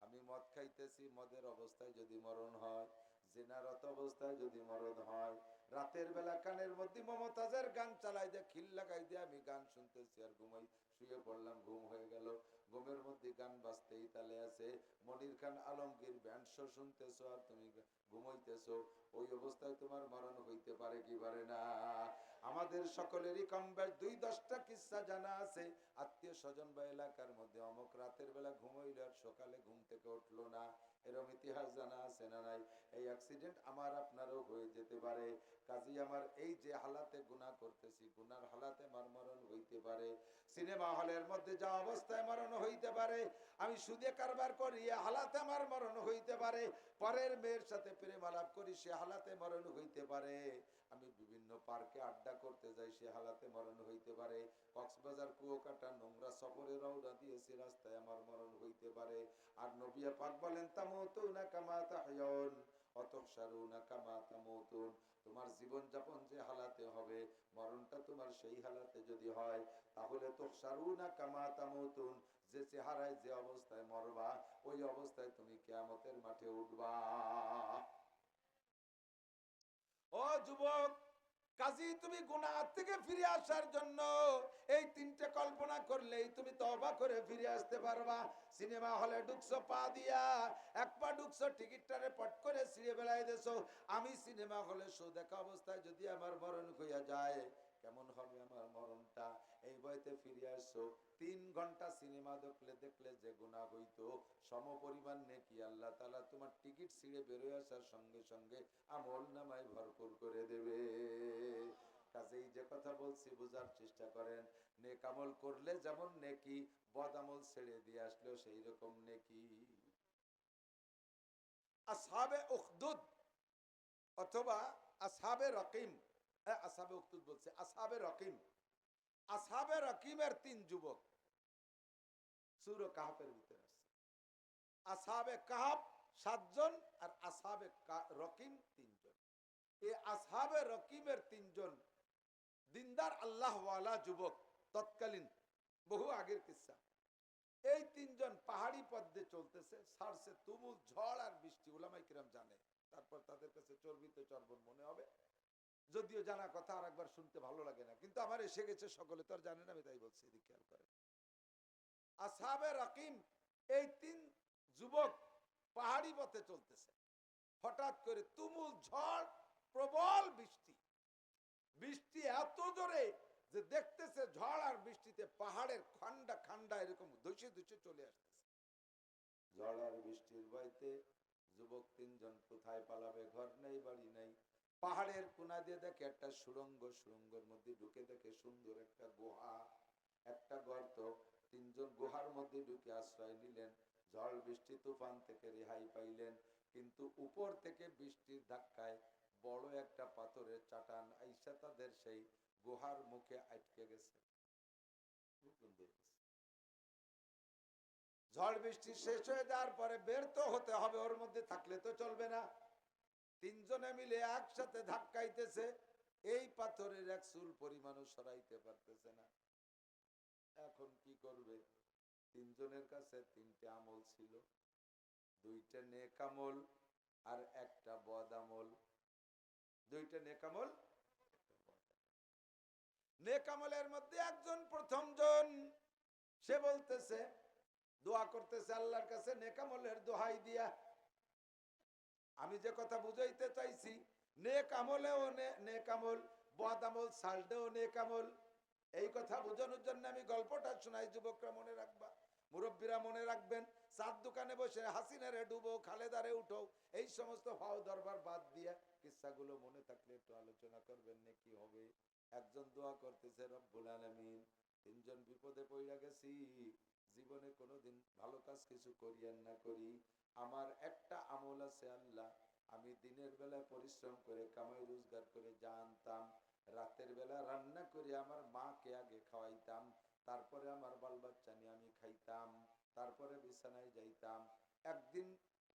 আমি মদ খাইতেছি, মদের অবস্থায় যদি মরণ হয়, জিনারত অবস্থায় যদি মরণ হয়, রাতের বেলা কানের মধ্যে মমতাজের গান চালাই দিয়ে খিল লাগাই দিয়ে আমি গান শুনতেছি আর ঘুমাই, শুয়ে পড়লাম, ঘুম হয়ে গেল, ঘুমের মধ্যে গান বাজতেই তালে আছে, মনির খান আলমগীর ব্যান্ড শো শুনতেছো আর তুমি ঘুমাইতেছো, ওই অবস্থায় তোমার মরণ হইতে পারে কি পারে না। আমাদের সকলেরই কম বেশ 2-10টা কিস্সা জানা আছে। আত্মীয় স্বজন বা এলাকার মধ্যে অমুক রাতের বেলা ঘুমাইল আর সকালে ঘুম থেকে উঠলো না, এরকম ইতিহাস জানা আছে না নাই? এই অ্যাক্সিডেন্ট আমার আপনারও হয়ে যেতে পারে। কাজী আমার এই যে হালাতে গুনাহ করতেছি, গুনার হালাতে আমার মরণ হইতে পারে। সিনেমা হলের মধ্যে যা অবস্থায় মরণ হইতে পারে। আমি সুদে কারবার করি, এ হালাতে আমার মরণ হইতে পারে। পরের মেয়ের সাথে প্রেম আলাপ করি, সে হালাতে মরণ হইতে পারে। আমি বিভিন্ন পার্কে আড্ডা করতে যাই, সে হালাতে মরণ হইতে পারে। কক্সবাজার কুয়াকাটা নোংরা সফরে রওনা দিয়েছি, রাস্তায় আমার মরণ হইতে পারে। আর নবী পাক বলেন তামুতুনা কামা তাহয়াউন ওয়া তুহশারুনা কামা তামুতুন, তোমার জীবন যাপন যে হালাতে হবে, মরণটা তোমার সেই হালাতে যদি হয়, তাহলে তুহশারুনা কামা তামুতুন, যে চেহারায় যে অবস্থায় মরবা ওই অবস্থায় তুমি কিয়ামতের মাঠে উঠবা। ও যুবক, কাজী তুমি গুনাহ থেকে ফিরে আসার জন্য এই 3টে কল্পনা করলেই তুমি তওবা করে ফিরে আসতে পারবা। সিনেমা হলে ঢুকছো পা দিয়া, এক পা ঢুকছো, টিকিটটারে পট করে ছিঁড়ে বেলায় দেছো। আমি সিনেমা হলে শো দেখা অবস্থায় যদি আমার মরণ হইয়া যায়, কেমন হবে আমার মরণটা? এই বইতে ফিরে আসছো। 3 ঘন্টা সিনেমা দেখলে দেখলে যে গুনাহ হইতো, সম পরিমাণ নেকি আল্লাহ তাআলা তোমার টিকিট ছিঁড়ে বেরোয় আসার সঙ্গে সঙ্গে আমল নামায় ভরপুর করে দেবে। কাজেই যে কথা বলছি বোঝার চেষ্টা করেন। নেক আমল করলে যেমন নেকি, বদ আমল ছেড়ে দিয়ে আসলেও সেই রকম নেকি। আসহাবে উখদুদ অথবা আসহাবে রকিম, আসহাবে উখদুদ বলছে, আসহাবে রকিম, আসহাবে রকিমের 3 যুবক সূরা কাহফের ভিতরে আছে। আসহাবে কাহফ 7 জন আর আসহাবে রকিম 3 জন। এই আসহাবে রকিমের 3 জন দিনদার আল্লাহওয়ালা যুবক, তৎকালীন বহু আগের কিস্সা। এই 3 জন পাহাড়ি পথে চলতেছে, সারসে তুমুল ঝড় আর বৃষ্টি, উলামায়ে কিরাম জানে, তারপর তাদের কাছে চর্বিত চর্বণ মনে হবে, যদিও জানা কথা আর একবার শুনতে ভালো লাগে না, কিন্তু আমার এসে গেছে, সকলে তো আর জানে না, আমি তাই বলছি, এদিকে খেয়াল করেন। আসহাবে রকিম এই 3 যুবক পাহাড়ি পথে চলতেছে, হঠাৎ করে তুমুল ঝড়, প্রবল বৃষ্টি, বৃষ্টি এত জোরে যে দেখতেছে ঝড় আর বৃষ্টিতে পাহাড়ের খান্ডা খান্ডা এরকম ধসে ধসে চলে আসতেছে। ঝড় আর বৃষ্টির ভয়তে যুবক 3 জন কোথায় পালাবে, ঘর নেই বাড়ি নেই। পাহাড়ের কোনা দিয়ে দেখে একটা সুড়ঙ্গ, সুড়ঙ্গের মধ্যে ঢুকে দেখে সুন্দর একটা গুহা, একটা গর্ত। 3 জন গুহার মধ্যে ঢুকে আশ্রয় নিলেন, ঝড় বৃষ্টি তুফান থেকে রেহাই পাইলেন। কিন্তু উপর থেকে বৃষ্টির ধাক্কায় বড় একটা পাথরের চাটান আইসা তাদের সেই গুহার মুখে আটকে গেছে। ঝড় বৃষ্টি শেষ হয়ে যাওয়ার পরে বের তো হতে হবে, ওর মধ্যে থাকলে তো চলবে না। 3 জনে মিলে একসাথে ধাক্কাইতেছে, এই পাথরের এক চুল পরিমাণও সরাইতে পারতেছে না। এখন কি করবে? 3 জনের কাছে 3টে আমল ছিল, 2টা নেক আমল আর একটা বদ আমল। 2টা নেক আমল, নেক আমলের মধ্যে একজন প্রথম জন, সে বলতেছে, দোয়া করতেছে আল্লাহর কাছে নেক আমলের দোহাই দিয়া। আমি যে কথা বুঝাইতে চাইছি, নেক আমলেও নেক আমল, বদ আমল ছাড়লেও নেক আমল। এই কথা বোঝানোর জন্য আমি গল্পটা শোনাই, যুবকরা মনে রাখবা, মুরব্বীরা মনে রাখবেন। চার দোকানে বসে হাসিনারে ডুবো, খালেদারে উঠো, এই সমস্ত ভাও দরবার বাদ দিয়ে কিস্সাগুলো মনে থাকলে একটু আলোচনা করবেন না, কি হবে। একজন দোয়া করতেছে, রব্বুল আলামিন, তিনজন বিপদে পড়ে গেছি, জীবনে কোনোদিন ভালো কাজ কিছু করিয়েন না করি, আমার একটা আমল আছে আল্লাহ, আমি দিনের বেলায় পরিশ্রম করে কামাই রোজগার করে জানতাম, রাতের বেলা রান্না করে আমার মাকে আগে খাওয়াইতাম, তারপরে আমার বাল বাচ্চা নিয়ে আমি খাইতাম, তারপরে বিছানায় যাইতাম। একদিন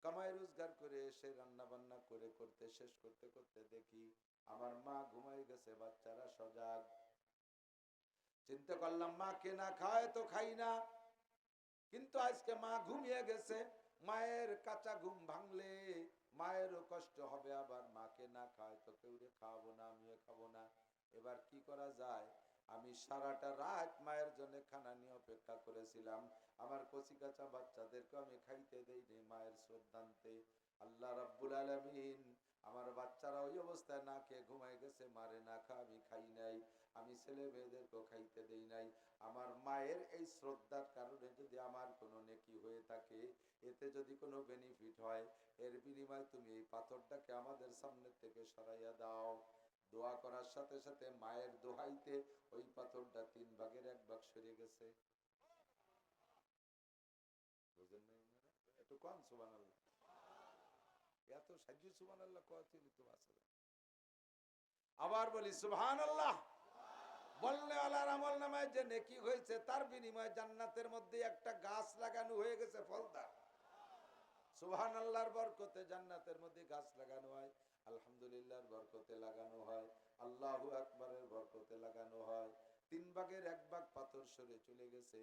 কামাই রোজগার করে এসে রান্না বান্না করে করতে শেষ করতে করতে দেখি আমার মা ঘুমাই গেছে, বাচ্চারা সজাগ। চিন্তা করলাম মাকে না খাওয়ায় তো খাই না, কিন্তু আজকে মা ঘুমিয়ে গেছে, মায়ের কাঁচা ঘুম ভাঙলে মায়েরও কষ্ট হবে, আবার মাকে না খাওয়ায় তো কেউ খাওয়াবো না, আমিও খাবো না। এবার কি করা যায়? আমি সারাটা রাত মায়ের জন্য খানা নিয়ে অপেক্ষা করেছিলাম, আমার কচি কাঁচা বাচ্চাদেরকে আমি খাইতে দেইনি মায়ের শ্রদ্ধান্তে। আল্লাহ রাব্বুল আলামিন, আমার বাচ্চারা ওই অবস্থায় না খেয়ে ঘুমায় গেছে, মারে না খা আমি খাই নাই, আমি ছেলে মেয়েদেরকেও খাইতে দেই নাই। আমার মায়ের এই শ্রদ্ধার কারণে যদি আমার কোনো নেকি হয়ে থাকে, এতে যদি কোনো বেনিফিট হয়, এর বিনিময়ে তুমি এই পাথরটাকে আমাদের সামনে থেকে সরাইয়া দাও। দোয়া করার সাথে সাথে মায়ের দোহাইতে ওই পাথরটা 3 ভাগের 1 ভাগ সরে গেছে। বুঝেন নাই? একটু কম সুবহানাল্লাহ। এত সাজ্জু সুবহানাল্লাহ কওয়াতে তো আছে। আবার বলি সুবহানাল্লাহ। বললে আল্লাহর আমল নামায় যে নেকি হয়েছে, তার বিনিময়ে জান্নাতের মধ্যে একটা গাছ লাগানো হয়ে গেছে ফলদার। সুবহানাল্লাহর বরকতে জান্নাতের মধ্যে গাছ লাগানো হয়, আলহামদুলিল্লাহর বরকতে লাগানো হয়, আল্লাহু আকবারের বরকতে লাগানো হয়। 3 ভাগের 1 ভাগ পাথর সরে চলে গেছে,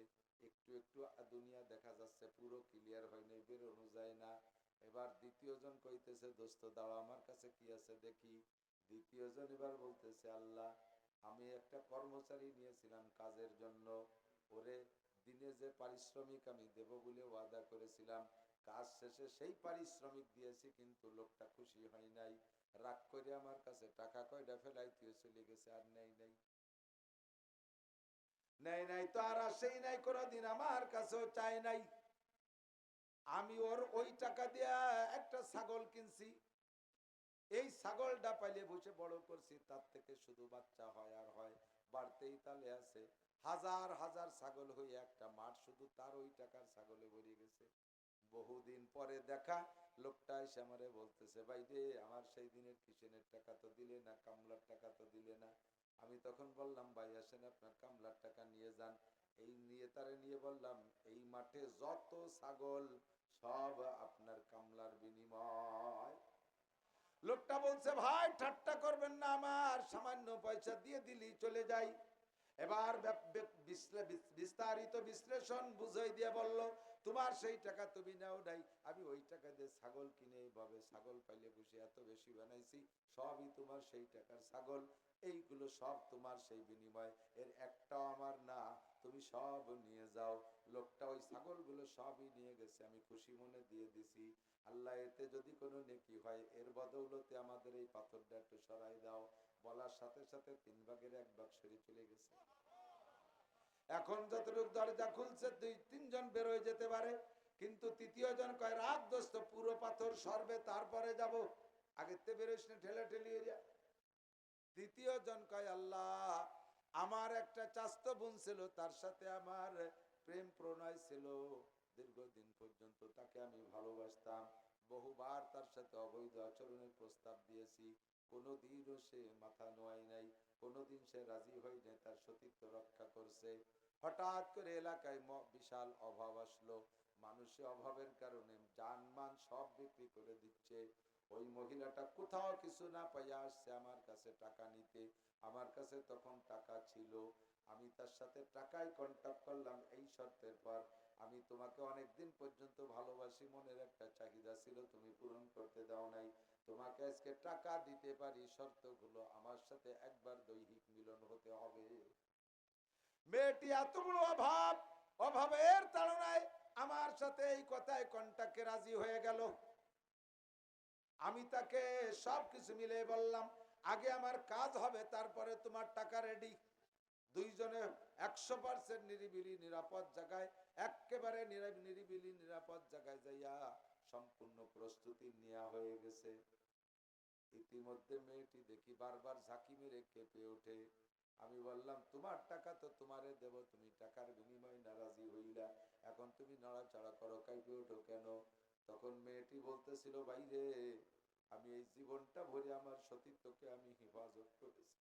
একটু একটু দুনিয়া দেখা যাচ্ছে, পুরো ক্লিয়ার হয় নাই, বেরোনো যায় না। এবার দ্বিতীয় জন কইতেছে, দোস্ত দাও আমার কাছে কি আছে দেখি। দ্বিতীয় জন এবার বলতেছে, আল্লাহ, আমি একটা কর্মচারী নিয়েছিলাম কাজের জন্য, ওরে দিনে যে পারিশ্রমিক আমি দেব বলে ওয়াদা করেছিলাম, কাজ শেষে সেই পারিশ্রমিক দিয়েছি, কিন্তু লোকটা খুশি হয় নাই, রাগ করে আমার কাছে টাকা কয়টা ফেলাইতে চলে গেছে, আর নেই নাই। নেই নাই তো আর আসেই নাই, কোনোদিন আমার কাছেও চাই নাই। আমি ওর ওই টাকা দিয়া একটা ছাগল কিনছি, এই ছাগলটা পাইলে বসে বড় করছি, তার থেকে শুধু বাচ্চা হয় আর হয়, বাড়তেই তালে আছে। হাজার হাজার ছাগল হয়ে একটা মাঠ শুধু তার ওই টাকার ছাগলে ভরে গেছে। বহুদিন পরে দেখা, লোকটা এসে আমারে বলতেছে, ভাই রে, আমার সেই দিনের কিষেনের টাকা তো দিলে না, কামলার টাকা তো দিলে না। আমি তখন বললাম, ভাই আসেন আপনার কামলার টাকা নিয়ে যান। এই নিয়ে তারে নিয়ে বললাম, এই মাঠে যত ছাগল সব আপনার কামলার বিনিময়। লোকটা বলছে, ভাই ঠাট্টা করবেন না, আমার সামান্য পয়সা দিয়ে দিলি চলে যাই। এবার বিস্তারিত বিশ্লেষণ বুঝাই দিয়ে বলল, তোমার সেই টাকা তুমি নাও নাই, আমি ওই টাকা দিয়ে ছাগল কিনে এইভাবে ছাগল পাইলে বসে এত বেশি বানাইছি, সবই তোমার সেই টাকার ছাগল, এইগুলো সব তোমার সেই বিনিময়, এর একটাও আমার না, তুমি সব নিয়ে যাও। লোকটা ওই ছাগলগুলো সবই নিয়ে গেছে, আমি খুশি মনে দিয়ে দিছি। আল্লাহ, এতে যদি কোনো নেকি হয়, এর বদৌলতে আমাদের এই পাথরটা একটু সরাই দাও। বলার সাথে সাথে 3 ভাগের 1 ভাগ সরে চলে গেছে। এখন যতটুকু দরজা খুলছে 2-3 জন বের হয়ে যেতে পারে, কিন্তু তৃতীয় জন কয়, রাত দোস্ত, পুরো পাথর সরবে তারপরে যাব, আগের তে বেরোস না, ঠেলা ঠেলি হয়ে যা। তৃতীয় জন কয়, আল্লাহ, আমার একটা চাস্তো বোন ছিল, তার সাথে আমার প্রেম প্রণয় ছিল দীর্ঘদিন পর্যন্ত, তাকে আমি ভালোবাসতাম, বহুবার তার সাথে অবৈধ আচরণের প্রস্তাব দিয়েছি, কোনোদিনও সে মাথা নোয়াই নাই, কোনোদিন সে রাজি হয় নাই, তার সতীত্ব রক্ষা করছে। হঠাৎ করে এলাকায় বিশাল অভাব আসলো, মানুষের অভাবের কারণে জানমান সব বিক্রি করে দিচ্ছে। ওই মহিলাটা কোথাও কিছু না পাইয়া আসছে আমার কাছে টাকা নিতে। আমার কাছে তখন টাকা ছিল, আমি তার সাথে টাকায় কন্ট্যাক্ট করলাম এই শর্তের পর, আমি তোমাকে অনেকদিন পর্যন্ত ভালোবাসি, মনের একটা চাহিদা ছিল, তুমি পূরণ করতে দাও নাই, তোমাকে আজকে টাকা দিতে পারি, শর্তগুলো আমার সাথে একবার দৈহিক মিলন হতে হবে। মেয়েটি এত বড় অভাব, অভাবের তাড়নায় আমার সাথে এই কথায় কন্ট্যাক্টে রাজি হয়ে গেল। আমি তাকে সবকিছু মিলে বললাম, আগে আমার কাজ হবে, তারপরে তোমার টাকা রেডি। দুইজনে 100% নিরিবিলি নিরাপদ জায়গায়, একেবারে নিরিবিলি নিরাপদ জায়গায় যাইয়া সম্পূর্ণ প্রস্তুতি নেওয়া হয়ে গেছে। ইতিমধ্যে মেয়েটি দেখি বারবার ঝাঁকি মেরে কেঁপে ওঠে। আমি বললাম, তোমার টাকা তো তোমারে দেব, তুমি টাকার বিনিময়ে নারাজি হইলা, এখন তুমি নড়াচড়া করো, কাঁপে ওঠো কেন? তখন মেয়েটি বলতেছিল, ভাই রে, আমি এই জীবনটা ভরে আমার সতীত্বকে আমি হেফাজত করেছি।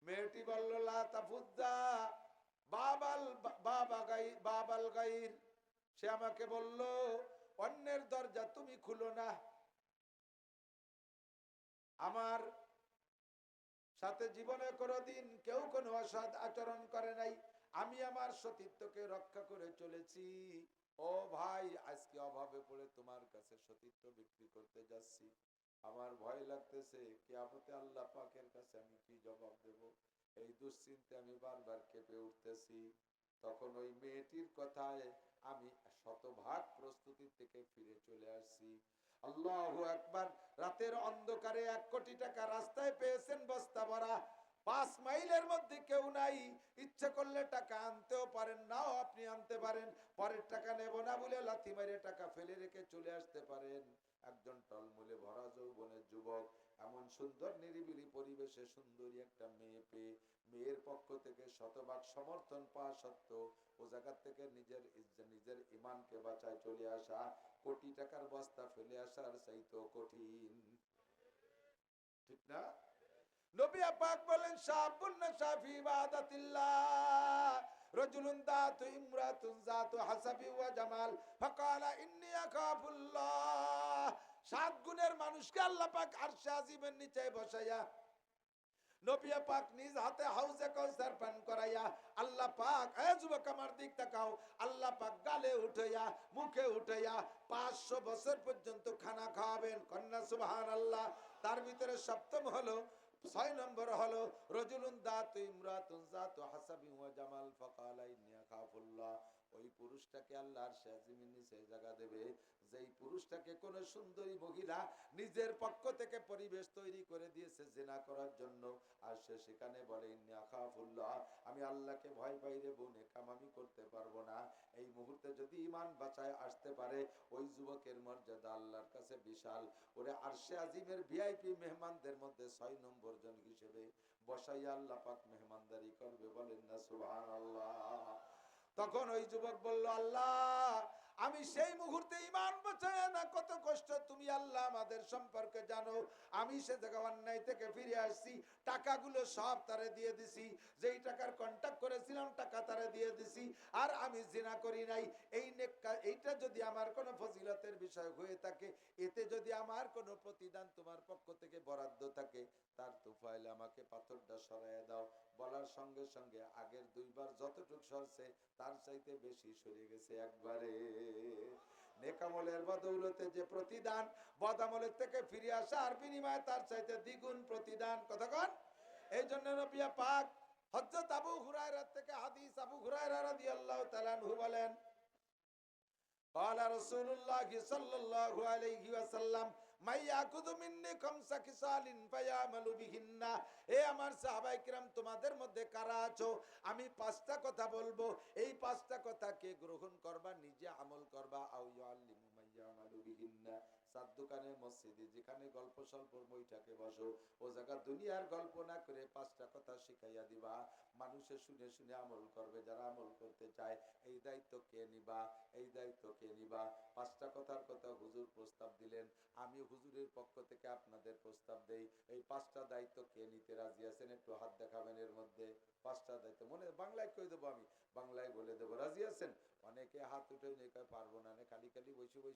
মেয়েটি বলল, লা তাফুদ্দা বাবাল গাইর। সে আমাকে বলল, অন্যের দরজা তুমি খুলো না। আমার সাথে জীবনে কোনোদিন কেউ কোনো অসৎ আচরণ করে নাই, আমি আমার সতীত্বকে রক্ষা করে চলেছি। ও ভাই, আজকে অভাবে পড়ে তোমার কাছে সতীত্ব বিক্রি করতে যাচ্ছি, আমার ভয় লাগতেছে কিয়ামতে আল্লাহ পাকের কাছে আমি কি জবাব দেব, এই দুশ্চিন্তে আমি বারবার কেঁপে উঠতেছি। তখন ওই মেয়েটির কথায় আমি শতভাগ প্রস্তুতি থেকে ফিরে চলে আসছি। আল্লাহু আকবার। রাতের অন্ধকারে 1 কোটি টাকা রাস্তায় পেয়েছেন বস্তা ভরা, 5 মাইলের মধ্যে কেউ নাই, ইচ্ছে করলে টাকা আনতেও পারেন, নাও আপনি আনতে পারেন, পরের টাকা নেব না বলে লাথি মেরে টাকা ফেলে রেখে চলে আসতে পারেন। একজন টলমলে ভরা যৌবনের যুবক এমন সুন্দর নিরিবিলি পরিবেশে সুন্দরী একটা মেয়ে পেয়ে মেয়ের পক্ষ থেকে শতভাগ সমর্থন পাওয়া সত্ত্বেও ও জায়গা থেকে নিজের ইমানকে বাঁচায় চলে আসা, কোটি টাকার বস্তা ফেলে আসার চাইতো কঠিন, ঠিক না? নবী পাক বলেন, শাবুন নাশা ফি ইবাদাতিল্লাহ রাজুলুন দাতু ইমরাতুন যাতু হাসাবি ওয়া জামাল ফাকালা ইন্নী আখাফুল্লাহ। 7 গুণের মানুষকে আল্লাহ পাক আরশে আজিমের নিচে বসাইয়া নবী পাক নিজ হাতে হাউজে কাউসার পান করাইয়া আল্লাহ পাক, এ যুবক আমার দিক তাকাও, আল্লাহ পাক গালে উঠাইয়া মুখে উঠাইয়া 500 বছর পর্যন্ত খানা খাওয়াবেন। কন্যা সুবহানাল্লাহ। তার ভিতরে সপ্তম হলো, 6 নম্বর হলো, রাজুলুন দাতু ইমরাতুন যাতু হাসাবি ওয়া জামাল ফাকালা ইন্নী আখাফুল্লাহ। ওই পুরুষটাকে আল্লাহ আরশে আজিমের নিচে জায়গা দেবে, যেই পুরুষটাকে কোন সুন্দরী মহিলা নিজের পক্ষ থেকে পরিবেশ তৈরি করে দিয়েছে জিনা করার জন্য, আর সে সেখানে বলে, ইন্নী আখাফুল্লাহ, আমি আল্লাহকে ভয় পাই রে বোন, কাম আমি করতে পারবো না। এই মুহূর্তে যদি ঈমান বাঁচায় আসতে পারে, ওই যুবকের মর্যাদা আল্লাহর কাছে বিশাল। ওরে আরশে আজিমের ভিআইপি মেহমানদের মধ্যে 6 নম্বর জন হিসেবে বসাইয়া আল্লাহ পাক মেহমানদারি করবে, বলেন না সুবহানাল্লাহ। তখন ওই যুবক বলল, আল্লাহ, আমি সেই মুহূর্তে ঈমান বাঁচায় না কত কষ্ট তুমি আল্লাহ আমাদের সম্পর্কে জানো। আমি সে জায়গা অন্যায় থেকে ফিরে আসছি, টাকাগুলো সব তারে দিয়ে দিছি, যেই টাকার কন্ট্যাক্ট করেছিলাম টাকা তারে দিয়ে দিছি, আর আমি জিনা করি নাই। এইটা যদি আমার কোনো ফজিলতের বিষয় হয়ে থাকে, এতে যদি আমার কোনো প্রতিদান তোমার পক্ষ থেকে বরাদ্দ থাকে, তার তুফাইলে আমাকে পাথরটা সরাইয়া দাও। বলার সঙ্গে সঙ্গে আগের 2 বার যতটুক সরছে তার চাইতে বেশি সরে গেছে একবারে। নেকামলের বদৌলতে যে প্রতিদান, বদামলের থেকে ফিরে আসা আর বিনিময়ে তার চাইতে দ্বিগুণ প্রতিদান। কতক্ষণ? এই জন্য নবী পাক হযরত আবু হুরায়রা থেকে হাদিস, আবু হুরায়রা রাদিয়াল্লাহু তাআলা আনহু বলেন, قال رسول الله صلى الله عليه وسلم মাই ইয়াকুযু মিন্নি খামসা কিসালিন ফায়ামালু বিহিন্না। হে আমার সাহাবায়ে কিরাম, তোমাদের মধ্যে কারা আছো, আমি 5টা কথা বলবো, এই 5টা কথা কে গ্রহণ করবা, নিজে আমল করবা, আও ইয়াল্লিমু মাইয়ামালু বিহিন্না। সাদ দোকানে মসজিদে যেখানে গল্প স্বল্পর বইটাকে বসো, ও জায়গা দুনিয়ার গল্প না করে 5টা কথা শিখাইয়া দিবা, মানুষে শুনে শুনে আমল করবে। যারা আমল করতে চায়, এই দায়িত্ব কে নিবা, এই দায়িত্ব কে নিবা? 5টা কথার কথা হুজুর প্রস্তাব দিলেন, আমি হুজুরের পক্ষ থেকে আপনাদের প্রস্তাব দেই, এই 5টা দায়িত্ব কে নিতে রাজি আছেন? একটু হাত দেখাবেন। এর মধ্যে 5টা দায়িত্ব মনে বাংলায় কই দেবো, আমি বাংলায় বলে দেবো, রাজি আছেন? অনেকে হাত উঠে নিয়ে পারবো না, খালি খালি বসে বসে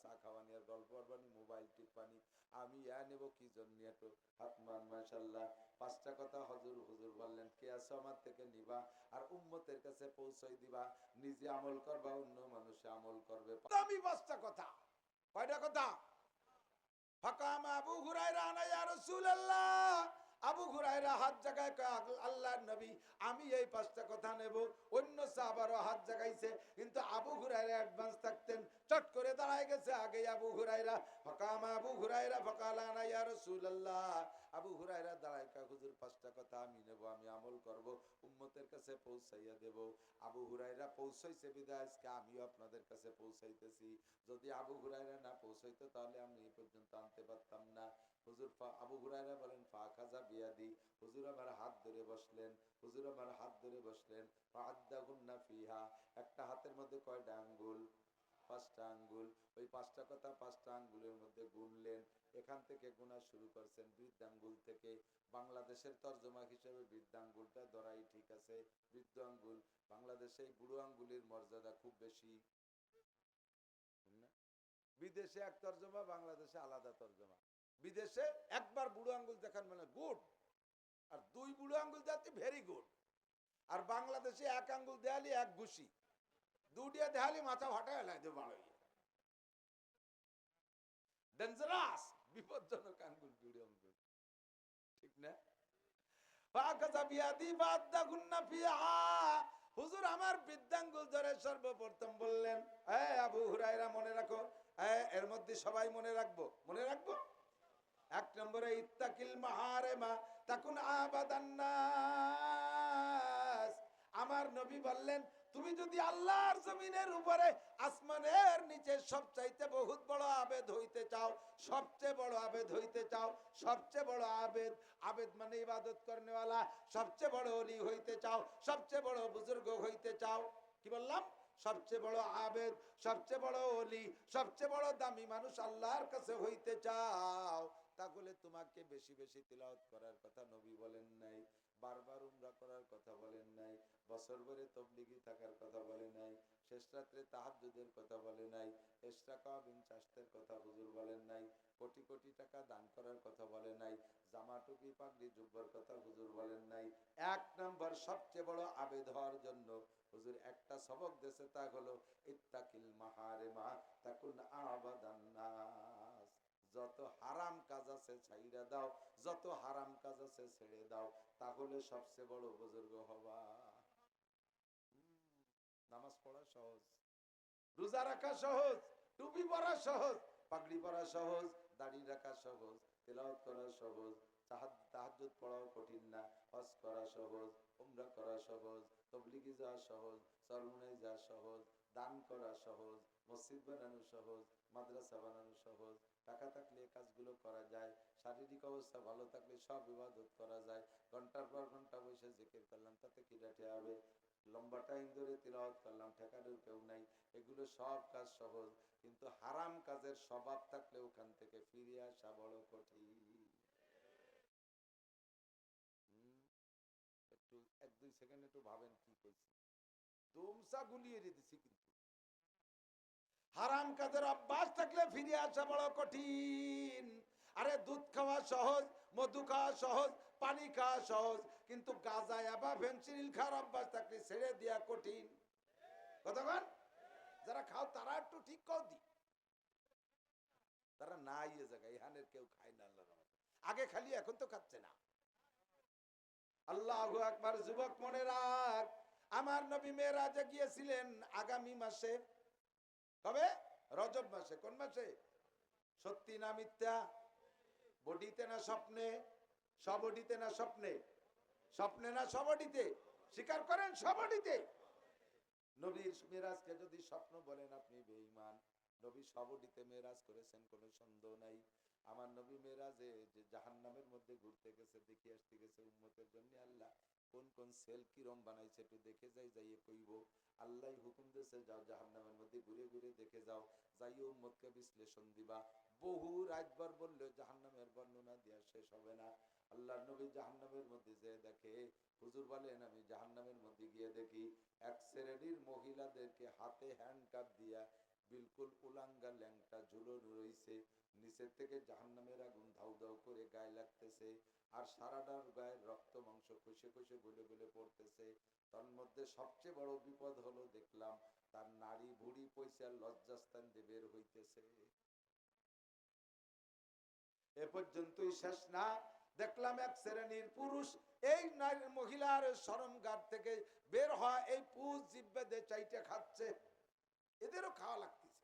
চা খাওয়ানি আর গল্প করবানি, মোবাইল টিপানি, আমি নেব কি জন্য? একটু হাত মান। মাশাআল্লাহ। 5টা কথা হুজুর বললেন, কে আছো আমার থেকে নিবা আর উম্মতের কাছে পৌঁছাই দিবা, নিজে আমল করবা, অন্য মানুষে আমল করবে। আমি 5টা কথা। কয়টা কথা? ফাকামা আবু হুরায়রা, আনা ইয়া রাসূলুল্লাহ। আবু হুরায়রা হাত জাগায় কয়, আল্লাহর নবী, আমি এই 5টা কথা নেব। অন্য সাহাবারও হাত জাগাইছে, কিন্তু আবু হুরায়রা অ্যাডভান্স থাকতেন, চট করে দাঁড়ায় গেছে আগে আবু হুরায়রা। ফাকামা আবু হুরায়রা ফাকালা, আনা ইয়া রাসূলুল্লাহ। আবু হুরায়রা দাঁড়ায় কয়, হুজুর 5টা কথা আমি নেব, আমি আমল করব, উম্মতের কাছে পৌঁছাইয়া দেব। আবু হুরায়রা পৌঁছাইছে বিধায় আজকে আমিও আপনাদের কাছে পৌঁছাইতেছি। যদি আবু হুরায়রা না পৌঁছাইতো তাহলে আমি এই পর্যন্ত আনতে পারতাম না। হুজুর আবু হুরায়রা বলেন ফা খাজা বিয়াদি, হুজুর আমার হাত ধরে বসলেন, হুজুর আমার হাত ধরে বসলেন। ফাআদ্দাহুন্না ফিহা, একটা হাতের মধ্যে কয়টা আঙ্গুল? 5টা আঙ্গুল। ওই 5টা কথা 5টা আঙ্গুলের মধ্যে গুনলেন। এখান থেকে গোনা শুরু করছেন বৃদ্ধাঙ্গুল থেকে। বাংলাদেশের তর্জমা হিসেবে বৃদ্ধাঙ্গুলটা ধরাই ঠিক আছে, বৃদ্ধ আঙ্গুল। বাংলাদেশে বুড়ো আঙ্গুলের মর্যাদা খুব বেশি। বিদেশে এক তর্জমা, বাংলাদেশে আলাদা তর্জমা। বিদেশে একবার বুড়ো আঙ্গুল দেখান মানে গুড, আর 2 বুড়ো আঙ্গুল দেখাতে ভেরি গুড। আর বাংলাদেশে এক আঙ্গুল দেয়ালি এক ঘুষি, 2টা দেয়ালি মাথা ফাটায় এলাই দেব, ভালো ডেঞ্জারাস, বিপজ্জনক আঙ্গুল বুড়ো আঙ্গুল, ঠিক না? হুজুর আমার বৃদ্ধাঙ্গুল ধরে সর্বপ্রথম বললেন, আবু হুরায়রা মনে রাখো, এর মধ্যে সবাই মনে রাখবো, মনে রাখবো। 1 নম্বরে ইত্তাকিল মাহারেমা তাকুন আবাদান নাস। আমার নবী বললেন, তুমি যদি আল্লাহর জমিনের উপরে আসমানের নিচে সবচাইতে বহুত বড় আবেদ হইতে চাও, সবচেয়ে বড় আবেদ হইতে চাও, সবচেয়ে বড় আবেদ, আবেদ মানে ইবাদত করনেওয়ালা, সবচেয়ে বড় ওলি হইতে চাও, সবচেয়ে বড় বুজুর্গ হইতে চাও, কি বললাম? সবচেয়ে বড় আবেদ, সবচেয়ে বড় ওলি, সবচেয়ে বড় দামি মানুষ আল্লাহর কাছে হইতে চাও, তাহলে তোমাকে বেশি বেশি তিলাওয়াত করার কথা নবী বলেন নাই, বারবার উমরা করার কথা বলেন নাই, বছর ভরে তবলিগি থাকার কথা বলে নাই, শেষ রাত্রে তাহাজ্জুদের কথা বলে নাই, ইশরাকা বিন চাষতের কথা হুজুর বলেন নাই, কোটি কোটি টাকা দান করার কথা বলে নাই, জামা টুপি পাগড়ি জুব্বার কথা হুজুর বলেন নাই। 1 নম্বর সবচেয়ে বড় আবেদ হওয়ার জন্য হুজুর একটা সবক দেশে, তা হলো ইত্তাকিল মাহারিমা তাকুন আবাদান নাস। যত হারাম কাজ আছে ছাইড়া দাও, যত হারাম কাজ আছে ছেড়ে দাও, তাহলে সবচেয়ে বড় বুজুর্গ হবা। নামাজ পড়া সহজ, রোজা রাখা সহজ, টুপি পরা সহজ, পাগড়ি পরা সহজ, দাড়ি রাখা সহজ, তেলাওয়াত করা সহজ, তাহাজ্জুদ পড়াও কঠিন না, হজ করা সহজ, উমরা করা সহজ, তবলিগে যাওয়া সহজ, চরমনায় যাওয়া সহজ, দান করা সহজ, মসজিদ বানানো সহজ, মাদ্রাসা বানানো সহজ, টাকা থাকলে কাজগুলো করা যায়, শারীরিক অবস্থা ভালো থাকলে সব ইবাদত করা যায়, ঘন্টার পর ঘন্টা বসে জিকির করলাম তাতে কি ডাটে হবে, লম্বা টাইম ধরে তিলাওয়াত করলাম ঠেকানোর কেউ নাই, এগুলো সব কাজ সহজ, কিন্তু হারাম কাজের স্বভাব থাকলে ওখান থেকে ফিরে আসা বড় কঠিন। একটু 1-2 সেকেন্ড একটু ভাবেন কি কইছি, দমসা গুলিয়ে দিছি। কিন্তু হারাম কাজের অভ্যাস থাকলে ফিরে আসা বড় কঠিন। আরে দুধ খাওয়া সহজ, মধু খাওয়া সহজ, পানি খাওয়া সহজ, কিন্তু গাঁজা বা ফেন্সিডিল খাওয়ার অভ্যাস থাকলে ছেড়ে দেওয়া কঠিন। কতক্ষণ যারা খাও তারা একটু ঠিক কও দি, তারা না ইয়ে জায়গায় ইহানের কেউ খায় না আল্লাহর রহমতে। আগে খালি, এখন তো খাচ্ছে না। আল্লাহু আকবার। যুবক মনে রাখ, আমার নবী মেরাজে গিয়েছিলেন আগামী মাসে, কবে? রজব মাসে। কোন মাসে? সত্যি না মিথ্যা? বডিতে না স্বপ্নে? সবডিতে না স্বপ্নে? স্বপ্নে না সবডিতে? স্বীকার করেন সবডিতে। নবীর মেরাজকে যদি স্বপ্ন বলেন আপনি বেঈমান। নবী সবডিতে মেরাজ করেছেন, কোনো সন্দেহ নাই। আমার নবী মেরাজে যে জাহান্নামের মধ্যে ঘুরতে গেছে, দেখে আসতে গেছে উম্মতের জন্য আল্লাহ কোন কোন সেল কিরম বানাইছে একটু দেখে যাইয়ে কইব। আল্লাহ হুকুম দিয়েছে, যাও জাহান্নামের মধ্যে ঘুরে ঘুরে দেখে যাও, যাইয়ে উম্মতকে বিশ্লেষণ দিবা। বহু রাতবার বললে জাহান্নামের বর্ণনা দেওয়া শেষ হবে না। আল্লাহর নবী জাহান্নামের মধ্যে যে দেখে, হুজুর বলেন আমি জাহান্নামের মধ্যে গিয়ে দেখি এক শ্রেণীর মহিলাদেরকে হাতে হ্যান্ডকাপ দিয়া বিলকুল উলাঙ্গা ল্যাংটা ঝুলনো রইছে, নিচের থেকে জাহান্নামের আগুন ধাউ ধাউ করে গায়ে লাগতেছে, আর সারাটার গায়ের রক্ত মাংস খসে খসে গলে গলে পড়তেছে। তার মধ্যে সবচেয়ে বড় বিপদ হলো দেখলাম তার নারী ভুড়ি পয়সা লজ্জাস্থান দিয়ে বের হইতেছে। এ পর্যন্তই শেষ না, দেখলাম এক শ্রেণীর পুরুষ এই নারী মহিলার শরমগার থেকে বের হওয়া এই পুষ জিব্বে দিয়ে চাইতে খাচ্ছে, এদেরও খাওয়া লাগতেছে।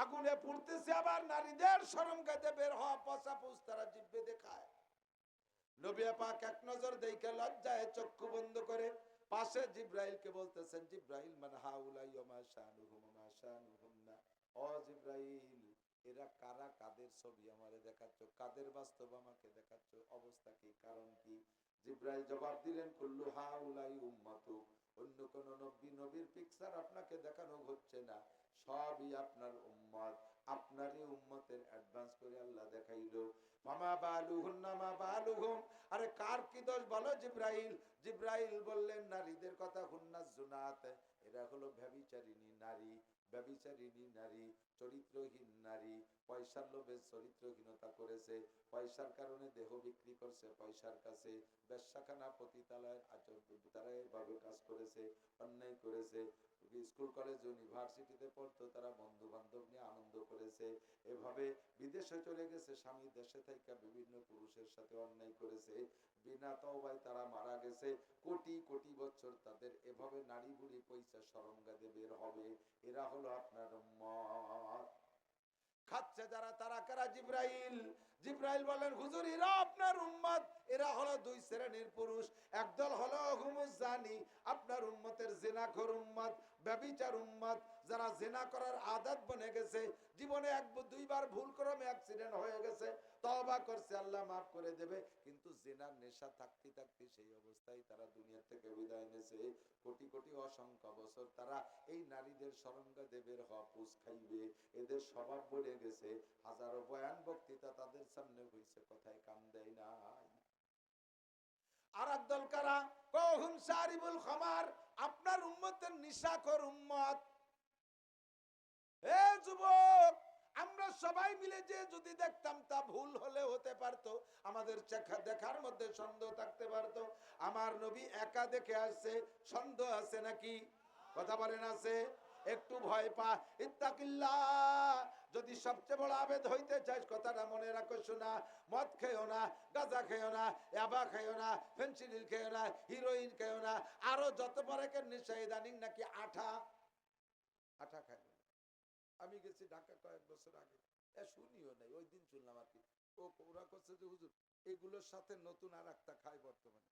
আগুনে পুড়তেছে, আবার নারীদের শরম গাতে বের হওয়া পচা পুষ তারা জিব্বে দেখায়। নবী পাক এক নজর দেখে লজ্জায় চক্ষু বন্ধ করে পাশে জিব্রাইলকে বলতেছেন, জিব্রাইল মান হাউলাই ওয়া মা শানুহুম ওয়া মা শানুহুন্না, ও জিব্রাইল এরা কারা, কাদের ছবি আমারে দেখাচ্ছ, কাদের বাস্তব আমাকে দেখাচ্ছ, অবস্থা কি, কারণ কি? জিব্রাইল জবাব দিলেন, কুল্লু হাউলাই উম্মাতু, অন্য কোন নবীর পিকচার আপনাকে দেখানো হচ্ছে না, সবই আপনার উম্মত, আপনারই উম্মতের অ্যাডভান্স করে আল্লাহ দেখাইলো। মামা বালুহুন্না মা বালুহুম, আরে কার কি দোষ বলো জিব্রাইল? জিব্রাইল বললেন নারীদের কথা, হুন্নাজ জুনাত, এরা হলো ব্যভিচারিণী নারী, ব্যভিচারিণী নারী, চরিত্রহীন নারী, পয়সার লোভে চরিত্রহীনতা করেছে, পয়সার কারণে দেহ বিক্রি করছে পয়সার কাছে, বেশ্যাখানা পতিতালয় তারা এভাবে কাজ করেছে, অন্যায় করেছে, স্কুল কলেজ ইউনিভার্সিটিতে পড়তো, তারা বন্ধু বান্ধব নিয়ে আনন্দ করেছে, এভাবে বিদেশে চলে গেছে, স্বামী দেশে থেকে বিভিন্ন পুরুষের সাথে অন্যায় করেছে, বিনা তওবায় তারা মারা গেছে, কোটি কোটি বছর তাদের এভাবে নারী বুড়ি পয়সা সরঙ্গাতে বের হবে, এরা হলো আপনার উম্মত। খাচ্ছে যারা তারা কারা? জিব্রাইল। জিব্রাইল বলেন, হুজুর এরা আপনার উম্মত, এরা হলো দুই শ্রেণীর পুরুষ, একদল হলো হুমুজ জানি, আপনার উম্মতের জিনাখোর উম্মত, ব্যভিচার উম্মত, যারা জিনা করার আদত বনে গেছে, জীবনে দুইবার ভুল ক্রমে অ্যাক্সিডেন্ট হয়ে গেছে, তওবা করছে আল্লাহ মাফ করে দেবে, কিন্তু জিনার নেশা থাকতে থাকতে সেই অবস্থায় তারা দুনিয়া থেকে বিদায় নেছে, কোটি কোটি অসংখ্য বছর তারা এই নারীদের সরঙ্গা দেবের হপুস খাইবে, এদের স্বভাব বলে গেছে, হাজারো বয়ান বক্তৃতা তাদের সামনে হইছে, কথায় কাম দেয় নাই। আর একদল কারা? কহুম সারিবুল খামার, আপনার উম্মতের নিশাখোর উম্মত। হে যুবক, আমরা সবাই মিলে যে যদি দেখতাম তা ভুল হলে হতে পারতো, আমাদের দেখার মধ্যে সন্দেহ থাকতে পারতো, আমার নবী একা দেখে আসছে, সন্দেহ আছে নাকি? কথা বলেন আছে? একটু ভয় পা, ইত্তাকিল্লাহ, যদি সবচেয়ে বড় আবেদ হইতে চাস কথাটা মনে রাখো, শোনা, মদ খেও না, গাঁজা খেও না, ইয়াবা খেও না, ফেন্সিডিল খেও না, হিরোইন খেও না, আরো যত বড় নেশা, ইদানিং নাকি আঠা খায়। আমি গেছি ঢাকা কয়েক বছর আগে, শুনিও নাই, ওই দিন শুনলাম আর কি, ওরা করছে যে হুজুর এগুলোর সাথে নতুন আর একটা খায় বর্তমানে,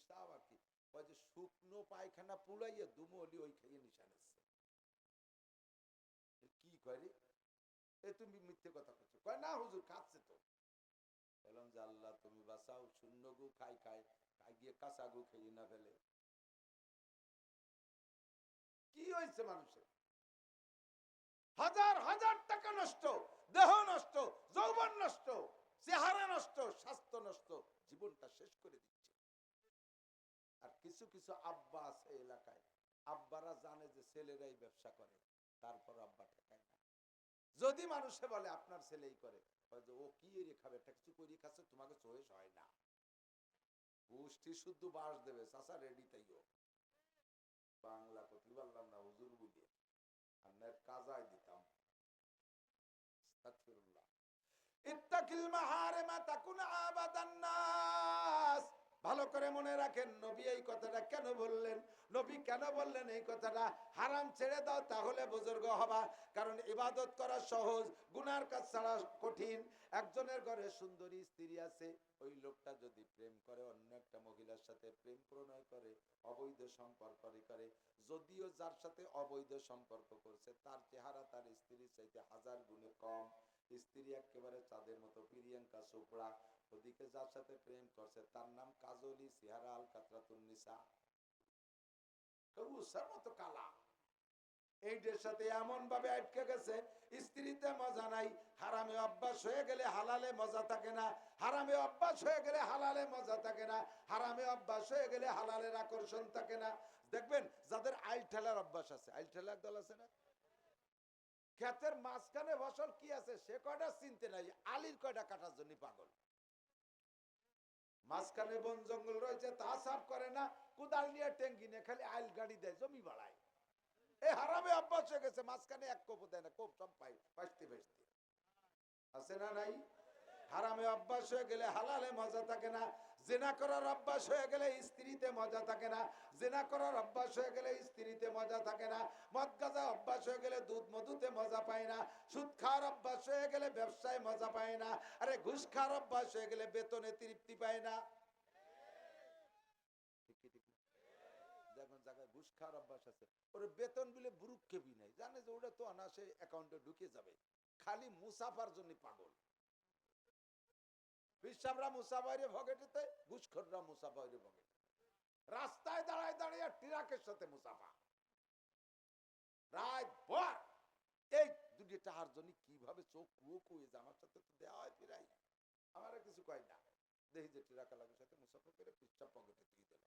তাও আর কি, ওই যে শুকনো পায়খানা পুলাইয়া দুমলি ওই খাইয়ে নিশা নিচ্ছে। কি করে তুমি মিথ্যে কথা করছো? কয় না হুজুর খাচ্ছে তো। বললাম যে আল্লাহ তুমি বাঁচাও, শূন্য গু খাই গিয়ে কাঁচা গু খেয়ে না ফেলে। কি হয়েছে মানুষের? হাজার হাজার টাকা নষ্ট, দেহ নষ্ট, যৌবন নষ্ট, চেহারা নষ্ট, স্বাস্থ্য নষ্ট, জীবনটা শেষ করে দিচ্ছে। আর কিছু কিছু আব্বা আছে এলাকায়, আব্বারা জানে যে ছেলেরাই ব্যবসা করে, তারপর আব্বা ঠেকায় না। যদি মানুষে বলে আপনার ছেলেই করে, ও কি এর খাবে, একটা কিছু করে খাচ্ছে, তোমাকে চয়েস হয় না, গোষ্ঠী শুদ্ধ বাস দেবে, চাষা রেডি তাইও। বাংলা কথা বললাম না হুজুর বুঝিয়ে, আমরা কাজায় দিতাম। আস্তাগফিরুল্লাহ। ইত্তাকিল মাহারিমা তাকুন আবাদান নাস। ভালো করে মনে রাখেন, নবী এই কথাটা কেন বললেন? নবী কেন বললেন এই কথাটা? হারাম ছেড়ে দাও তাহলে বুজুর্গ হবা, কারণ ইবাদত করা সহজ, গুনার কাজ ছাড়া কঠিন। একজনের ঘরে সুন্দরী স্ত্রী আছে, ওই লোকটা যদি প্রেম করে, অন্য একটা মহিলার সাথে প্রেম প্রণয় করে, অবৈধ সম্পর্ক করে, যদিও যার সাথে অবৈধ সম্পর্ক করছে তার চেহারা তার স্ত্রীর চাইতে 1000 গুণে কম, স্ত্রী একেবারে চাঁদের মতো, প্রিয়াঙ্কা চোপড়া, ওদিকে যার সাথে প্রেম করছে তার নাম কাজলি, চেহারা আল কাতরাতুন নিসা, কবুসার মতো কালা। এইটার সাথে এমন ভাবে আটকে গেছে, স্ত্রীতে মজা নাই, হারামে অভ্যাস হয়ে গেলে হালালে মজা থাকে না, হারামে অভ্যাস হয়ে গেলে হালালে মজা থাকে না, হারামে অভ্যাস হয়ে গেলে হালালের আকর্ষণ থাকে না। দেখবেন যাদের আইল ঠেলার অভ্যাস আছে, আইল ঠেলার দল আছে না, ক্ষেতের মাঝখানে ফসল কি আছে সে কয়টা চিনতে নাই, আলির কয়টা কাটার জন্য পাগল। মাঝখানে বন জঙ্গল রয়েছে তা সাফ করে না, কোদাল নিয়ে ট্যাঙ্কি নিয়ে খালি আইল গাড়ি দেয়, জমি বাড়ায়। এই হারামে অভ্যাস হয়ে গেছে, মাঝখানে এক কোপ দেয় না, কোপ সব পাই পাইতে পাইতে আছে না নাই? হারামে অভ্যাস হয়ে গেলে হালালে মজা থাকে না। জেনা করার অভ্যাস হয়ে গেলে স্ত্রীতে মজা থাকে না, জেনা করার অভ্যাস হয়ে গেলে স্ত্রীতে মজা থাকে না, মদ গাঁজা অভ্যাস হয়ে গেলে দুধ মধুতে মজা পায় না, সুদ খাওয়ার অভ্যাস হয়ে গেলে ব্যবসায় মজা পায় না, আরে ঘুষ খাওয়ার অভ্যাস হয়ে গেলে বেতনে তৃপ্তি পায় না। দেখুন জায়গায় ঘুষ খাওয়ার অভ্যাস আছে, ওর বেতন বিলে বুরুক্ষেপই নাই, জানে যে ওটা তো অনাসে অ্যাকাউন্টে ঢুকে যাবে, খালি মুসাফার জন্য পাগল। বিশ্বাবরা মুসাফাইরে ভগেটেতে, ঘুষখোররা মুসাফাইরে ভগেটে, রাস্তায় দাঁড়ায় দাঁড়িয়ে ট্রাকের সাথে মুসাফা রাত ভর। এই দুটি টাকার জন্য কিভাবে চোখ কুয়ো কুয়ে যে আমার সাথে তো দেওয়া হয় ফিরাই, আমার কিছু কয় না, দেখি যে ট্রাকা লাগের সাথে মুসাফা করে পিস্টার পকেটে তুই দিল,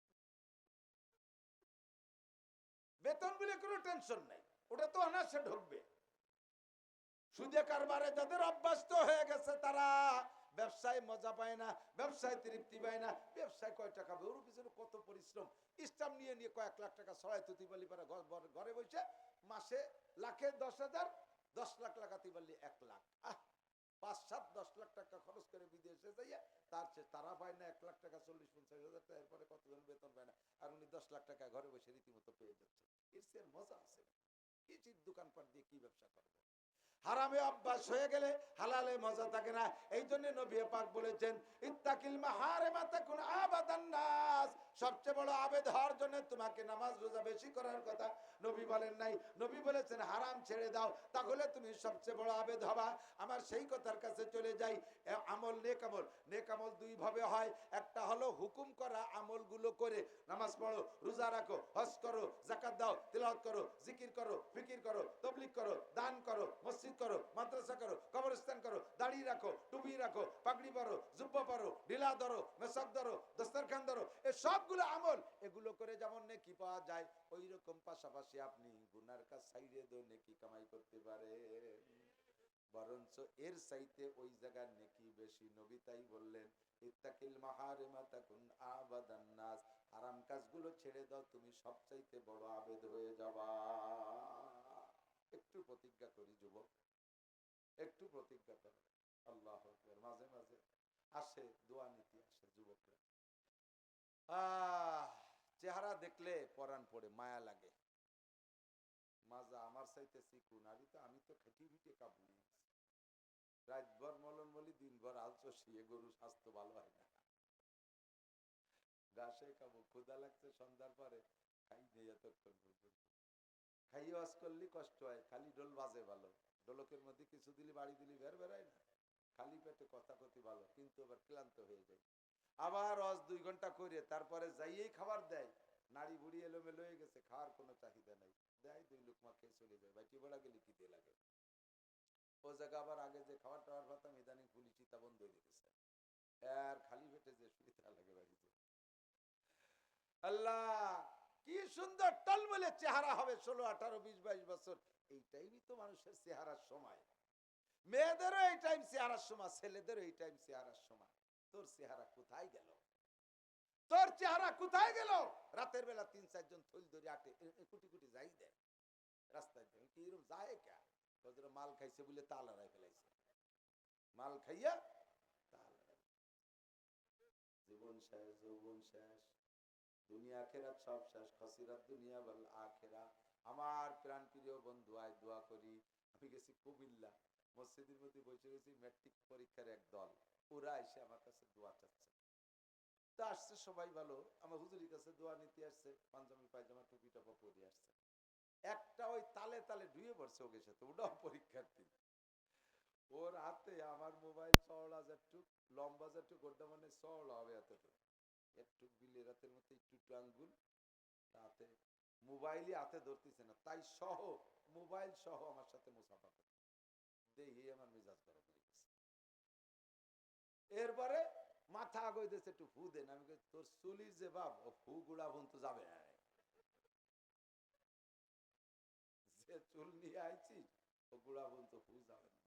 বেতন বলে কোনো টেনশন নাই, ওটা তো অনার্সে ঢুকবে। সুদে কারবারে যাদের অভ্যস্ত হয়ে গেছে তারা ব্যবসায় মজা পায় না, ব্যবসায় তৃপ্তি পায় না, ব্যবসায় কয় টাকা ওর পিছনে কত পরিশ্রম, স্টাম্প নিয়ে নিয়ে কয়েক লাখ টাকা ছড়াই তুতি পারলি পারে, ঘরে বসে মাসে লাখে 10,000, 10 লাখ লাগাতে পারলি 1 লাখ, 5-7-10 লাখ টাকা খরচ করে বিদেশে যাইয়া তারা পায় না 1 লাখ টাকা, 40-50,000 টাকা, এরপরে কতজন বেতন পায় না, আর উনি 10 লাখ টাকা ঘরে বসে রীতিমতো পেয়ে যাচ্ছে। এর চেয়ে মজা আছে? কি চিপ দোকানপাট দিয়ে কি ব্যবসা করবে? হারামে অভ্যাস হয়ে গেলে হালালে মজা থাকে না। এই জন্য নবী পাক বলেছেন ইত্তাকিল মাহারিমা তাকুন আবাদান নাস, সবচেয়ে বড় আবেদ হওয়ার জন্য তোমাকে নামাজ রোজা বেশি করার কথা নবী বলেন নাই, নবী বলেছেন হারাম ছেড়ে দাও, তাহলে তুমি সবচেয়ে বড় আবেদ হবা। আমার সেই কথার কাছে চলে যাই, আমল নেক আমল, নেক আমল দুই ভাবে হয়, একটা হলো হুকুম করা আমলগুলো করে, নামাজ পড়ো, রোজা রাখো, হজ করো, যাকাত দাও, তিলাওয়াত করো, জিকির করো, ফিকির করো, তাবলীগ করো, দান করো, মসজিদ করো, মাদ্রাসা করো, কবরস্থান করো, দাড়ি রাখো, টুপি রাখো, পাগড়ি পরো, জুব্বা পরো, ঢিলা ধরো, মেসাক ধরো, দস্তরখান ধরো, এই সবগুলো আমল, এগুলো করে যেমন নেকি পাওয়া যায়, ওই রকম পাশাপাশি আপনি গুনার কাজ ছাইড়ে দিয়ে নেকি কামাই করতে পারেন, বরঞ্চ এর চাইতে ওই জায়গার নেকি বেশি। নবী তাই বললেন ইত্তাকিল মাহারিমা তাকুন আবাদান নাস, হারাম কাজগুলো ছেড়ে দাও, তুমি সবচাইতে বড় আবেদ হয়ে যাবা। একটু প্রতিজ্ঞা করি যুবক, একটু প্রতিজ্ঞা করো। আল্লাহু আকবার। মাঝে মাঝে আসে দোয়া নীতি আসে যুবকরা, চেহারা দেখলে পরাণ পড়ে, মায়া লাগে, মাজা আমার চাইতে চিকুন, আমি তো খেটি ভিটে কাবু, রাতভর মলন বলি, দিনভর আলচো শিয়ে, গরু স্বাস্থ্য ভালো হয় না, ঘাসে খাবো, ক্ষুধা লাগছে সন্ধ্যার পরে, খাই নেই এতক্ষণ পর্যন্ত, খাই ওয়াজ করলি কষ্ট হয়, খালি ডোল বাজে ভালো, ঢোলকের মধ্যে কিছু দিলি বাড়ি দিলি বের বেড়ায় না, খালি পেটে কথা কথি ভালো, কিন্তু আবার ক্লান্ত হয়ে যায়, আবার ওয়াজ 2 ঘন্টা করে তারপরে যাইয়েই খাবার দেয়, নাড়ি বুড়ি এলোমেলো হয়ে গেছে, খাওয়ার কোনো চাহিদা নাই, দেয় 2 লোকমা খেয়ে চলে যায়, বাইটি বড়া গেলে কি দিয়ে লাগে, ও জায়গা আবার আগে যে খাবার টাবার পাতাম ইদানিং পুলিশ চিতা বন্ধ হয়ে গেছে, আর খালি পেটে যে সুবিধা লাগে বাড়িতে। আল্লাহ কি সুন্দর টলমলে চেহারা হবে 16, 18, 20, 22 বছর, এই টাইমই তো মানুষের চেহারার সময়, মেয়েদেরও এই টাইম চেহারার সময়, ছেলেদেরও এই টাইম চেহারার সময়। তোর চেহারা কোথায় গেল? তোর চেহারা কোথায় গেল? রাতের বেলা 3-4 জন থইল ধরে আটে কুটি কুটি যাই দেয় রাস্তায়, কি এরকম যায় কে? মাল খাইছে বলে তাল হারাই ফেলাইছে, মাল খাইয়া তাল হারাই, জীবন শেষ, যৌবন শেষ, দুনিয়া আখেরাত সব শেষ, খসিরাত দুনিয়া ওয়াল আখিরা। আমার প্রাণ প্রিয় বন্ধু, আয় দোয়া করি। আমি গেছি কুমিল্লা, মসজিদের মধ্যে বসে গেছি, ম্যাট্রিক পরীক্ষার এক দল, ওরা এসে আমার কাছে দোয়া চাচ্ছে, তা আসছে সবাই ভালো, আমার হুজুরের কাছে দোয়া নিতে আসছে, পাঞ্জাবি পায়জামা টুপি টাপা পরে আসছে, একটা ওই তালে তালে ডুয়ে পড়ছে ওকে সাথে, ওটাও পরীক্ষার্থী, ওর হাতে আমার মোবাইল চওড়া যেটুক, লম্বা যেটুক, ওটা মানে চওড়া হবে এতটুকু, একটু বিলের রাতের মতো একটু একটু আঙ্গুল, তাতে মোবাইলই হাতে ধরতেছে না, তাই সহ মোবাইল সহ আমার সাথে মুসাফা করে, দেখি আমার মেজাজ গরম হয়ে গেছে। এরপরে মাথা আগে দিয়েছে, একটু ফু দেন, আমি তোর চুলির যে বাপ, ও ফু গুড়া বন্ধু যাবে না, যে চুল নিয়ে আইছিস ও গুড়া বন্ধু ফু যাবে না।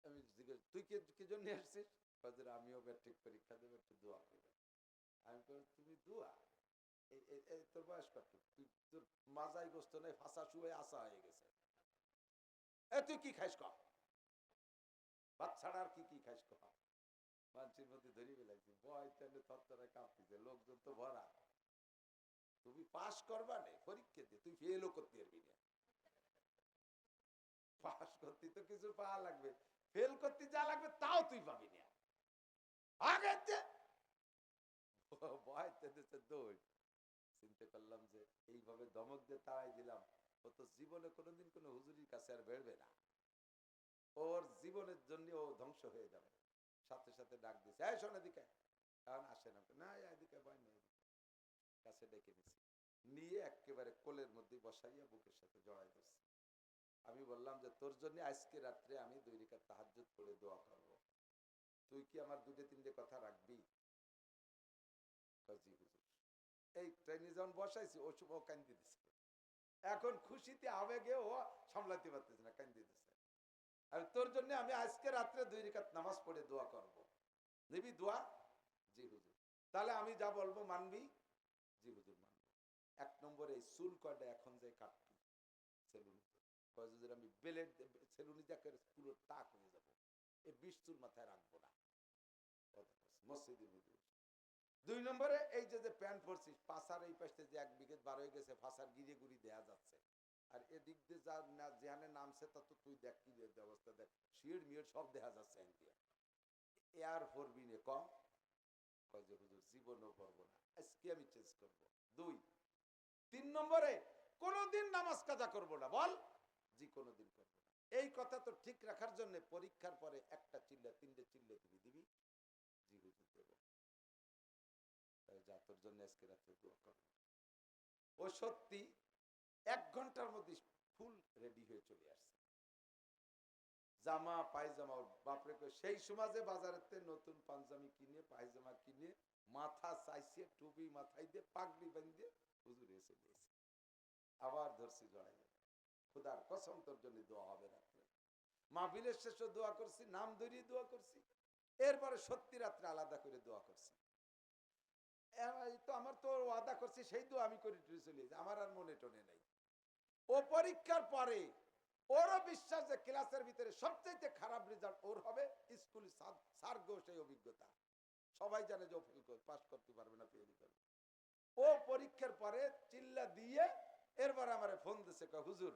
আমি জিজ্ঞেস, তুই কি জন্য আসছিস? আমিও ম্যাট্রিক পরীক্ষা দেবো, একটু দোয়া করবে। আমি তুমি দোয়া, তোর বয়স কত? তুই তোর মাজাই গোস্ত নাই, ফাঁসা শুয়ে আসা হয়ে গেছে, তুই কি খাইস ক, বাচ্চারা আর কি কি খাইস ক, মানুষের মধ্যে ধরি ফেলাইছি, ভয় তেলে থরথরে কাঁপতেছে, লোকজন তো ভরা। তুমি পাস করবা না পরীক্ষা দিয়ে, তুই ফেলও করতে পারবি না। পাস করতে তো কিছু পাওয়া লাগবে, ফেল করতে যা লাগবে তাও তুই পাবি না। আগে ভয় তেদেছে দৌড়। চিন্তা করলাম যে এইভাবে ধমক দিয়ে তাড়াই দিলাম, ও তো জীবনে কোনোদিন কোনো হুজুরির কাছে আর বেরবে না, ওর জীবনের জন্য ও ধ্বংস হয়ে যাবে। সাথে সাথে ডাক দিছে, এই শোন এদিকে। কারণ আসে না এদিকে ভয় নেই, কাছে ডেকে নিছি, নিয়ে একেবারে কোলের মধ্যে বসাইয়া বুকের সাথে জড়াই দিচ্ছি। আমি বললাম যে তোর জন্য আজকে রাত্রে আমি 2 রাকাত তাহাজ্জুদ পড়ে দোয়া করব, তুই কি আমার 2-3 কথা রাখবি? জি হুজুর। এই ট্রেনে যখন বসাইছি ও সময় ও কান্দি দিছে, এখন খুশিতে আবেগে ও সামলাতে পারতেছে না, কান্দি দিছে। আর তোর জন্য আমি আজকে রাত্রে 2 রাকাত নামাজ পড়ে দোয়া করব, নিবি দোয়া? জি হুজুর। তাহলে আমি যা বলবো মানবি? জি হুজুর মানবো। 1 নম্বরে এই চুল কয়টা এখন যে কাটবি সেলুনিতে, আমি বেলেট সেলুনি যাকে পুরো টাক হয়ে যাবো, এই 20 চুল মাথায় রাখবো না, মসজিদের মধ্যে। 2 নম্বরে এই যে প্যান্ট পরছিস, পাশার এই পাশে যে 1 বিঘে বার হয়ে গেছে, ফাঁসার গিরে গুড়ি দেয়া যাচ্ছে, আর এদিক দিয়ে যা না যেখানে নামছে তা তো তুই দেখ কি অবস্থা, দেখ শিড় মিড় সব দেখা যাচ্ছে। এয়ার পরবি নে কম, যে হুজুর জীবনও পড়বো না, আজকে আমি চেঞ্জ করবো। 2 3 নম্বরে কোনোদিন নামাজ কাজা করবো না, বল? জি কোনোদিন করবো না। এই কথা তো ঠিক রাখার জন্য পরীক্ষার পরে 1টা চিল্লা 3টে চিল্লা দিবি? জি হুজুর দেবো। যা তোর জন্য আজকে রাত্রে দোয়া করবো। ও সত্যি 1 ঘন্টার মধ্যে ফুল রেডি হয়ে চলে আসছে, জামা পায়জামা। বাপরে সেই সমাজে বাজারেতে নতুন পাঞ্জাবি কিনে পায়জামা কিনে মাথা চাইছে, টুপি মাথায় দিয়ে পাগড়ি বাঁধে হুজুর এসে দিয়েছে। আবার ধরছি জড়াই, খুদার কসম তোর জন্য দোয়া হবে রাত্রে। মাহফিলের শেষে দোয়া করছি, নাম ধরিয়ে দোয়া করছি, এরপরে সত্যি রাত্রে আলাদা করে দোয়া করছি। তো আমার তো ওয়াদা করছি, সেই দোয়া আমি করে চলে, আমার আর মনে টনে নাই। ও পরীক্ষার পরে ওরও বিশ্বাস যে ক্লাসের ভিতরে সবচেয়ে খারাপ রেজাল্ট ওর হবে, স্কুল স্যারগো সেই অভিজ্ঞতা, সবাই জানে যে ও পাস করতে পারবে না, ফেল করবে। ও পরীক্ষার পরে চিল্লা দিয়ে এরপর আমারে ফোন দিছে, হুজুর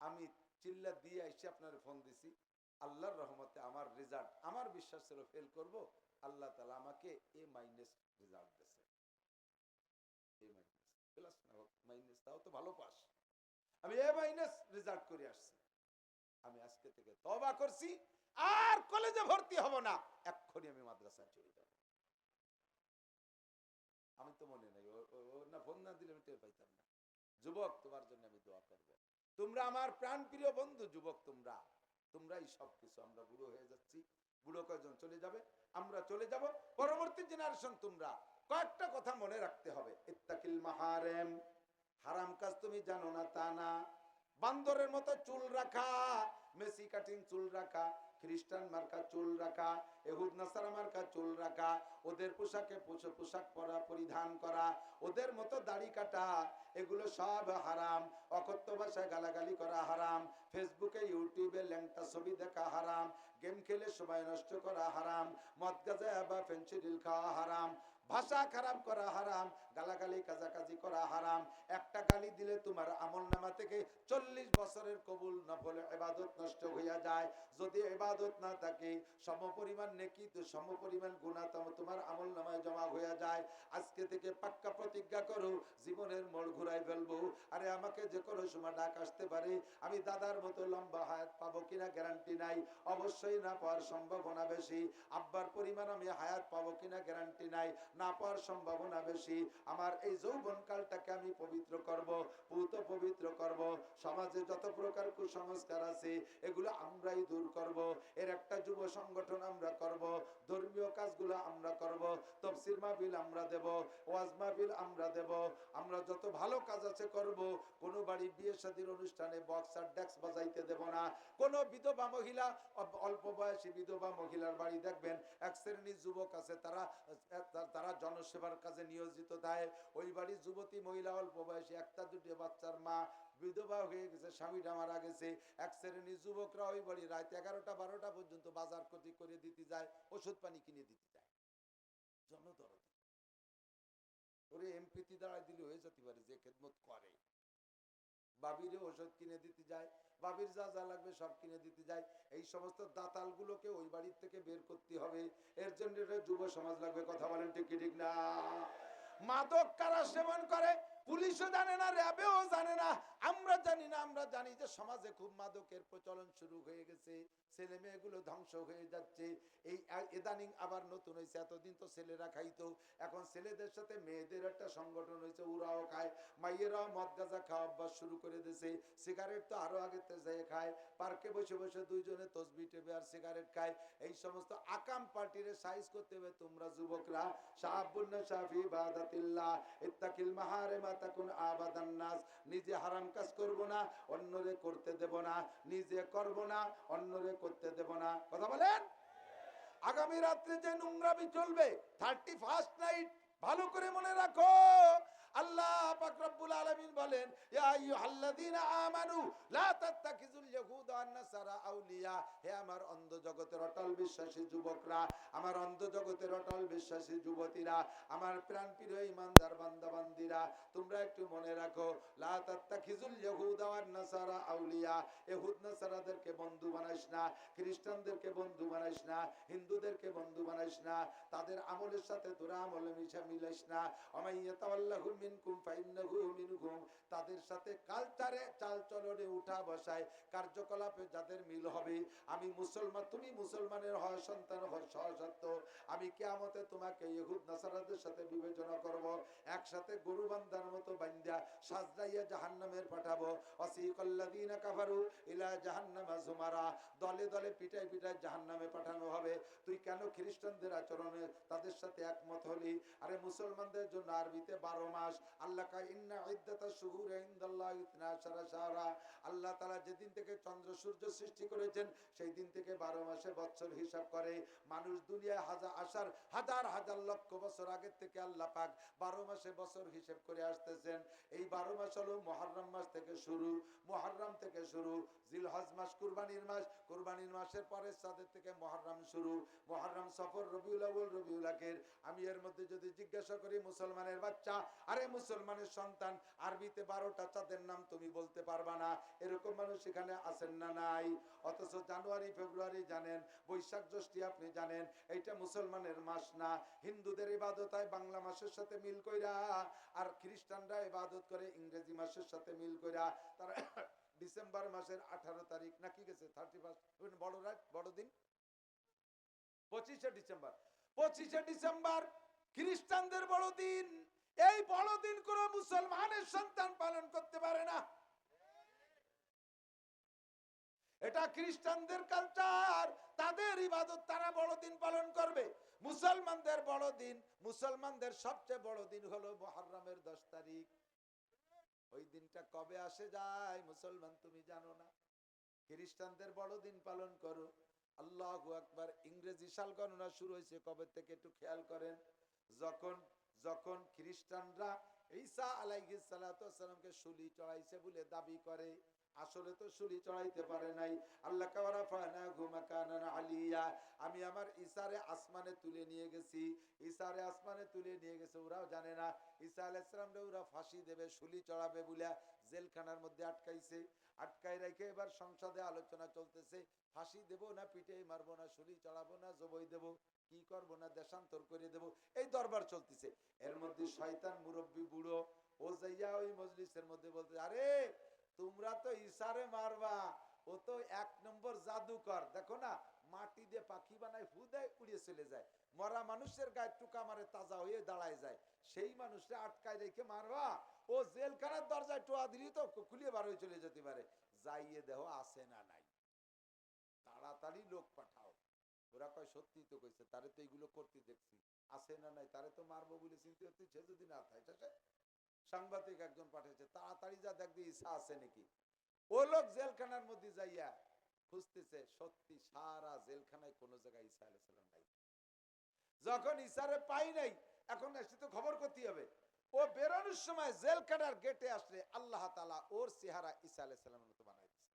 আমি চিল্লা দিয়ে এসে আপনার ফোন দিছি, আল্লাহর রহমতে আমার রেজাল্ট, আমার বিশ্বাস ছিল ফেল করব, আল্লাহ তাআলা আমাকে এ মাইনাস রেজাল্ট দিয়েছে। এ মাইনাস প্লাস না হোক মাইনাস, তাও তো ভালো পাস, আমি এ মাইনাস রেজাল্ট করে আসছি। আমি আজকে থেকে তওবা করছি, আর কলেজে ভর্তি হব না, এক্ষুনি আমি মাদ্রাসায় চলে যাব। আমি তো মনে নাই, ও না ফোন না দিলে আমি টের পাইতাম না। যুবক তোমার জন্য আমি দোয়া করব, তোমরা আমার প্রাণ প্রিয় বন্ধু, যুবক তোমরাই সবকিছু। আমরা বুড়ো হয়ে যাচ্ছি, বুড়ো কয়জন চলে যাবে, আমরা চলে যাব, পরবর্তী জেনারেশন তোমরা কয়েকটা কথা মনে রাখতে হবে। ইত্তাকিল মাহারেম, হারাম কাজ তুমি জানো না তা না। বান্দরের মতো চুল রাখা, মেসি কাটিং চুল রাখা, খ্রিস্টান মার্কা চুল রাখা, ইহুদ নাসারা মার্কা চুল রাখা, ওদের পোশাকে পোশাক পরা পরিধান করা, ওদের মতো দাড়ি কাটা, এগুলো সব হারাম। অকথ্য ভাষায় গালাগালি করা হারাম, ফেসবুকে ইউটিউবে ল্যাংটা ছবি দেখা হারাম, গেম খেলে সময় নষ্ট করা হারাম, মদ গাঁজা বা ফেন্সিডিল খাওয়া হারাম, ভাষা খারাপ করা হারাম, গালাগালি কাজাকাজি করা হারাম। একটা গালি দিলে তোমার আমলনামা থেকে 40 বছরের কবুল নফল ইবাদত নষ্ট হইয়া যায়। যদি ইবাদত না থাকে, সমপরিমাণ নেকি তো সমপরিমাণ গুনাহ তোমার আমলনামায় জমা হইয়া যায়। আজকে থেকে পাক্কা প্রতিজ্ঞা করো, জীবনের মোড় ঘুরাই ফেলবো। আরে আমাকে যে কোনো সময় ডাক আসতে পারে, আমি দাদার মতো লম্বা হায়াত পাবো কিনা গ্যারান্টি নাই, অবশ্যই না পাওয়ার সম্ভাবনা বেশি। আব্বার পরিমাণ আমি হায়াত পাবো কিনা গ্যারান্টি নাই, না পাওয়ার সম্ভাবনা বেশি। আমার এই যৌবনকালটাকে আমি পবিত্র করব, পুত পবিত্র করব। সমাজে যত প্রকার কুসংস্কার আছে এগুলো আমরাই দূর করব। এর একটা যুব সংগঠন আমরা করব, ধর্মীয় কাজগুলো আমরা করব। তো তাফসীর মাহফিল আমরা দেব, ওয়াজ মাহফিল আমরা দেব, আমরা যত ভালো কাজ আছে করব। কোনো বাড়ি বিয়ে শাদীর অনুষ্ঠানে বক্স আর ডেক্স বাজাইতে দেব না। কোনো বিধবা মহিলা, অল্প বয়সী বিধবা মহিলার বাড়ি দেখবেন এক শ্রেণীর যুবক আছে, তারা জনসেবার কাজে নিয়োজিত দেয়। ওই বাড়ির যুবতী মহিলা অল্প বয়সী, একটা দুটো বাচ্চার মা, বিধবা হয়ে গেছে, স্বামীটা মারা গেছে। এক শ্রেণীর যুবকরা ওই বাড়ি রাত 11টা 12টা পর্যন্ত বাজার কটি করে দিতে যায়, ওষুধ পানি কিনে দিতে যায়। জনদরদ ওরে এমপিতে দাঁড়ায় দিলে হয়ে যেতে পারে যে খেদমত করে। বাবিরে ওষুধ কিনে দিতে যায়, বাবির যা যা লাগবে সব কিনে দিতে যায়। এই সমস্ত দাতাল গুলোকে ওই বাড়ির থেকে বের করতে হবে। এর জন্য যুব সমাজ লাগবে। কথা বলেন ঠিক কি ঠিক না? মাদক কারা সেবন করে পুলিশও জানে না, র্যাবেও জানে না, আমরা জানি না। আমরা জানি যে সমাজে খুব মাদকের প্রচলন শুরু হয়ে গেছে, ছেলে মেয়েগুলো ধ্বংস হয়ে যাচ্ছে। এই ইদানিং আবার নতুন হয়েছে, এতদিন তো ছেলেরা খাইতো, এখন ছেলেদের সাথে মেয়েদের একটা সংগঠন হয়েছে, ওরাও খায়, মাইয়েরাও মদ গাঁজা খাওয়া অভ্যাস শুরু করে দিয়েছে। সিগারেট তো আরো আগে যেয়ে খায়, পার্কে বসে বসে দুইজনে তসবি টেপে আর সিগারেট খায়। এই সমস্ত আকাম পার্টিরে সাইজ করতে হবে তোমরা যুবকরা। শাহাবুন শাফি বাদাতিল্লাহ ইত্তাকিল মাহারিমা তাকুন আবাদান নাস। নিজে হারাম কাজ করব না, অন্যরে করতে দেব না, নিজে করব না, অন্যরে করতে দেব না। কথা বলেন। আগামী রাত্রে যে নোংরামি চলবে, 31st নাইট, ভালো করে মনে রাখো। আল্লাহ পাক রব্বুল আলামিন বলেন, ইয়া আইয়ুহাল্লাযীনা আমানু লা তাত্তাখিযুল ইয়াহুদা ওয়ান নাসারা আউলিয়া। হে আমার অন্ধ জগতের অটল বিশ্বাসী যুবকরা, আমার অন্ধ জগতের অটল বিশ্বাসী যুবতীরা, আমার প্রাণপ্রিয় ঈমানদার বান্দা বান্দীরা, তোমরা একটু মনে রাখো, লা তাত্তাখিযুল ইয়াহুদা ওয়ান নাসারা আউলিয়া। ইহুদ নাসারাদেরকে বন্ধু বানাইস না, খ্রিস্টানদেরকে বন্ধু বানাইস না, হিন্দুদেরকে বন্ধু বানাইস না, তাদের আমলের সাথে তোরা আমলে মিলাইস না। ওমাইয়াতাওয়াল্লাহু মিনকুম ফাইন্নাহু মিনহুম। তাদের সাথে কালচারে চালচলনে উঠা বসায় কার্যকলাপে যাদের মিল হবে, আমি মুসলমান, তুমি মুসলমানের হয় সন্তান হয় সহসত্য, আমি কিয়ামতে তোমাকে ইহুদ নাসারাদের সাথে বিবেচনা করব, একসাথে গরু বান্ধার মতো বান্ধা সাজদাইয়া জাহান্নামের পাঠাবো। ওয়াসিকাল্লাযীনা কাফারু ইলা জাহান্নামা যুমারা। দলে দলে পিটাই পিটাই জাহান্নামে পাঠানো হবে। তুই কেন খ্রিস্টানদের আচরণে তাদের সাথে একমত হলি? আরে মুসলমানদের জন্য আরবিতে 12 মাস। আল্লাহ কা ইন্না ইদ্দাতাশ শুহুরি ইনদাল্লাহি 12 শাহরা। আল্লাহ তাআলা যেদিন থেকে চন্দ্র সূর্য সৃষ্টি করেছেন সেই দিন থেকে 12 মাসে বছর হিসাব করে। মানুষ দুনিয়ায় হাজার হাজার লক্ষ বছর আগের থেকে আল্লাহ পাক 12 মাসে বছর হিসাব করে আসতেছেন। এই 12 মাস হলো মুহররম মাস থেকে শুরু, মুহররম থেকে শুরু, জিলহজ মাস কুরবানির মাস, কুরবানির মাসের পরের চাঁদের থেকে মুহররম শুরু, মুহররম, সফর, রবিউল আউয়াল, রবিউল আখির। আমি এর মধ্যে যদি জিজ্ঞাসা করি মুসলমানের বাচ্চা, আরে মুসলমানের সন্তান, আরবিতে 12টা চাঁদের নাম তুমি বলতে পারবা না, এরকম মানুষ এখানে আছেন না নাই? অথচ জানুয়ারি ফেব্রুয়ারি জানেন, বৈশাখ জ্যৈষ্ঠ আপনি জানেন, এইটা মুসলমানের মাস না। হিন্দুদের ইবাদত হয় বাংলা মাসের সাথে মিল কইরা, আর খ্রিস্টানরা ইবাদত করে ইংরেজি মাসের সাথে মিল কইরা। তারা ডিসেম্বর মাসের 18 তারিখ নাকি গেছে 31 বড় রাত, বড়দিন 25শে ডিসেম্বর। 25শে ডিসেম্বর খ্রিস্টানদের বড়দিন। এই বড়দিন কোন মুসলমানের সন্তান পালন করতে পারে না। এটা খ্রিস্টানদের কালচার, তাদের ইবাদত, তারা বড়দিন পালন করবে। মুসলমানদের বড়দিন, মুসলমানদের সবচেয়ে বড় দিন হলো মুহররমের 10 তারিখ। ওই দিনটা কবে আসে যায় মুসলমান তুমি জানো না। খ্রিস্টানদের বড়দিন পালন করো। আল্লাহু আকবার। ইংরেজি সাল গণনা শুরু হয়েছে কবে থেকে একটু খেয়াল করেন। যখন যখন খ্রিস্টানরা ঈসা আলাইহিস সালাতু ওয়াস সালামকে শুলি চড়াইছে বলে দাবি করে, আসলে তো শুলি চড়াইতে পারে নাই। আল্লাহ কাওয়ারা ফানা গুমাকানান আলিয়া। আমি আমার ঈসারে আসমানে তুলে নিয়ে গেছি, ঈসারে আসমানে তুলে নিয়ে গেছে। ওরাও জানে না ঈসা আলাইহিস সালামরে ওরা ফাঁসি দেবে, শুলি চড়াবে বলে জেলখানার মধ্যে আটকাইছে। আটকাই রেখে এবার সংসদে আলোচনা চলতেছে, ফাঁসি দেব না পিঠে মারবো না, শুলি চড়াবো না জবই দেব, কি করবো না দেশান্তর করে দেব, এই দরবার চলতেছে। এর মধ্যে শয়তান মুরব্বী বুড়ো ও যাইয়া ওই মজলিসের মধ্যে বলতে, আরে তোমরা তো ঈসারে মারবা, ও তো 1 নম্বর জাদুকর, দেখো না মাটি দিয়ে পাখি বানায়, ফু দেয়, উড়িয়ে চলে যায়, মরা মানুষের গায়ে টুকা মারে তাজা হয়ে দাঁড়ায় যায়, সেই মানুষটা আটকায় রেখে মারবা? ও জেলখানার দরজায় টোয়া দিলি তো খুলিয়ে বার হয়ে চলে যেতে পারে, যাইয়ে দেহ আছে না নাই, তাড়াতাড়ি লোক পাঠাও। ওরা কয় সত্যি তো কইছে, তারে তো এইগুলো করতে দেখছি, আছে আছে না নাই, তারে তো মারবো বলে চিন্তা করতেছে, যদি না থাকে শেষে সাংবাদিক একজন পাঠিয়েছে, তাড়াতাড়ি যা দেখ দিয়ে ঈসা আছে নাকি। ও লোক জেলখানার মধ্যে যাইয়া খুঁজতেছে, সত্যি সারা জেলখানায় কোনো জায়গায় ঈসা আলাইহিস সালাম নাই। যখন ঈসারে পাই নাই, এখন এসে তো খবর করতে হবে। ও বেরোনোর সময় জেলখানার গেটে আসলে আল্লাহ তাআলা ওর চেহারা ঈসা আলাইহিস সালামের মতো বানাই দিয়েছে।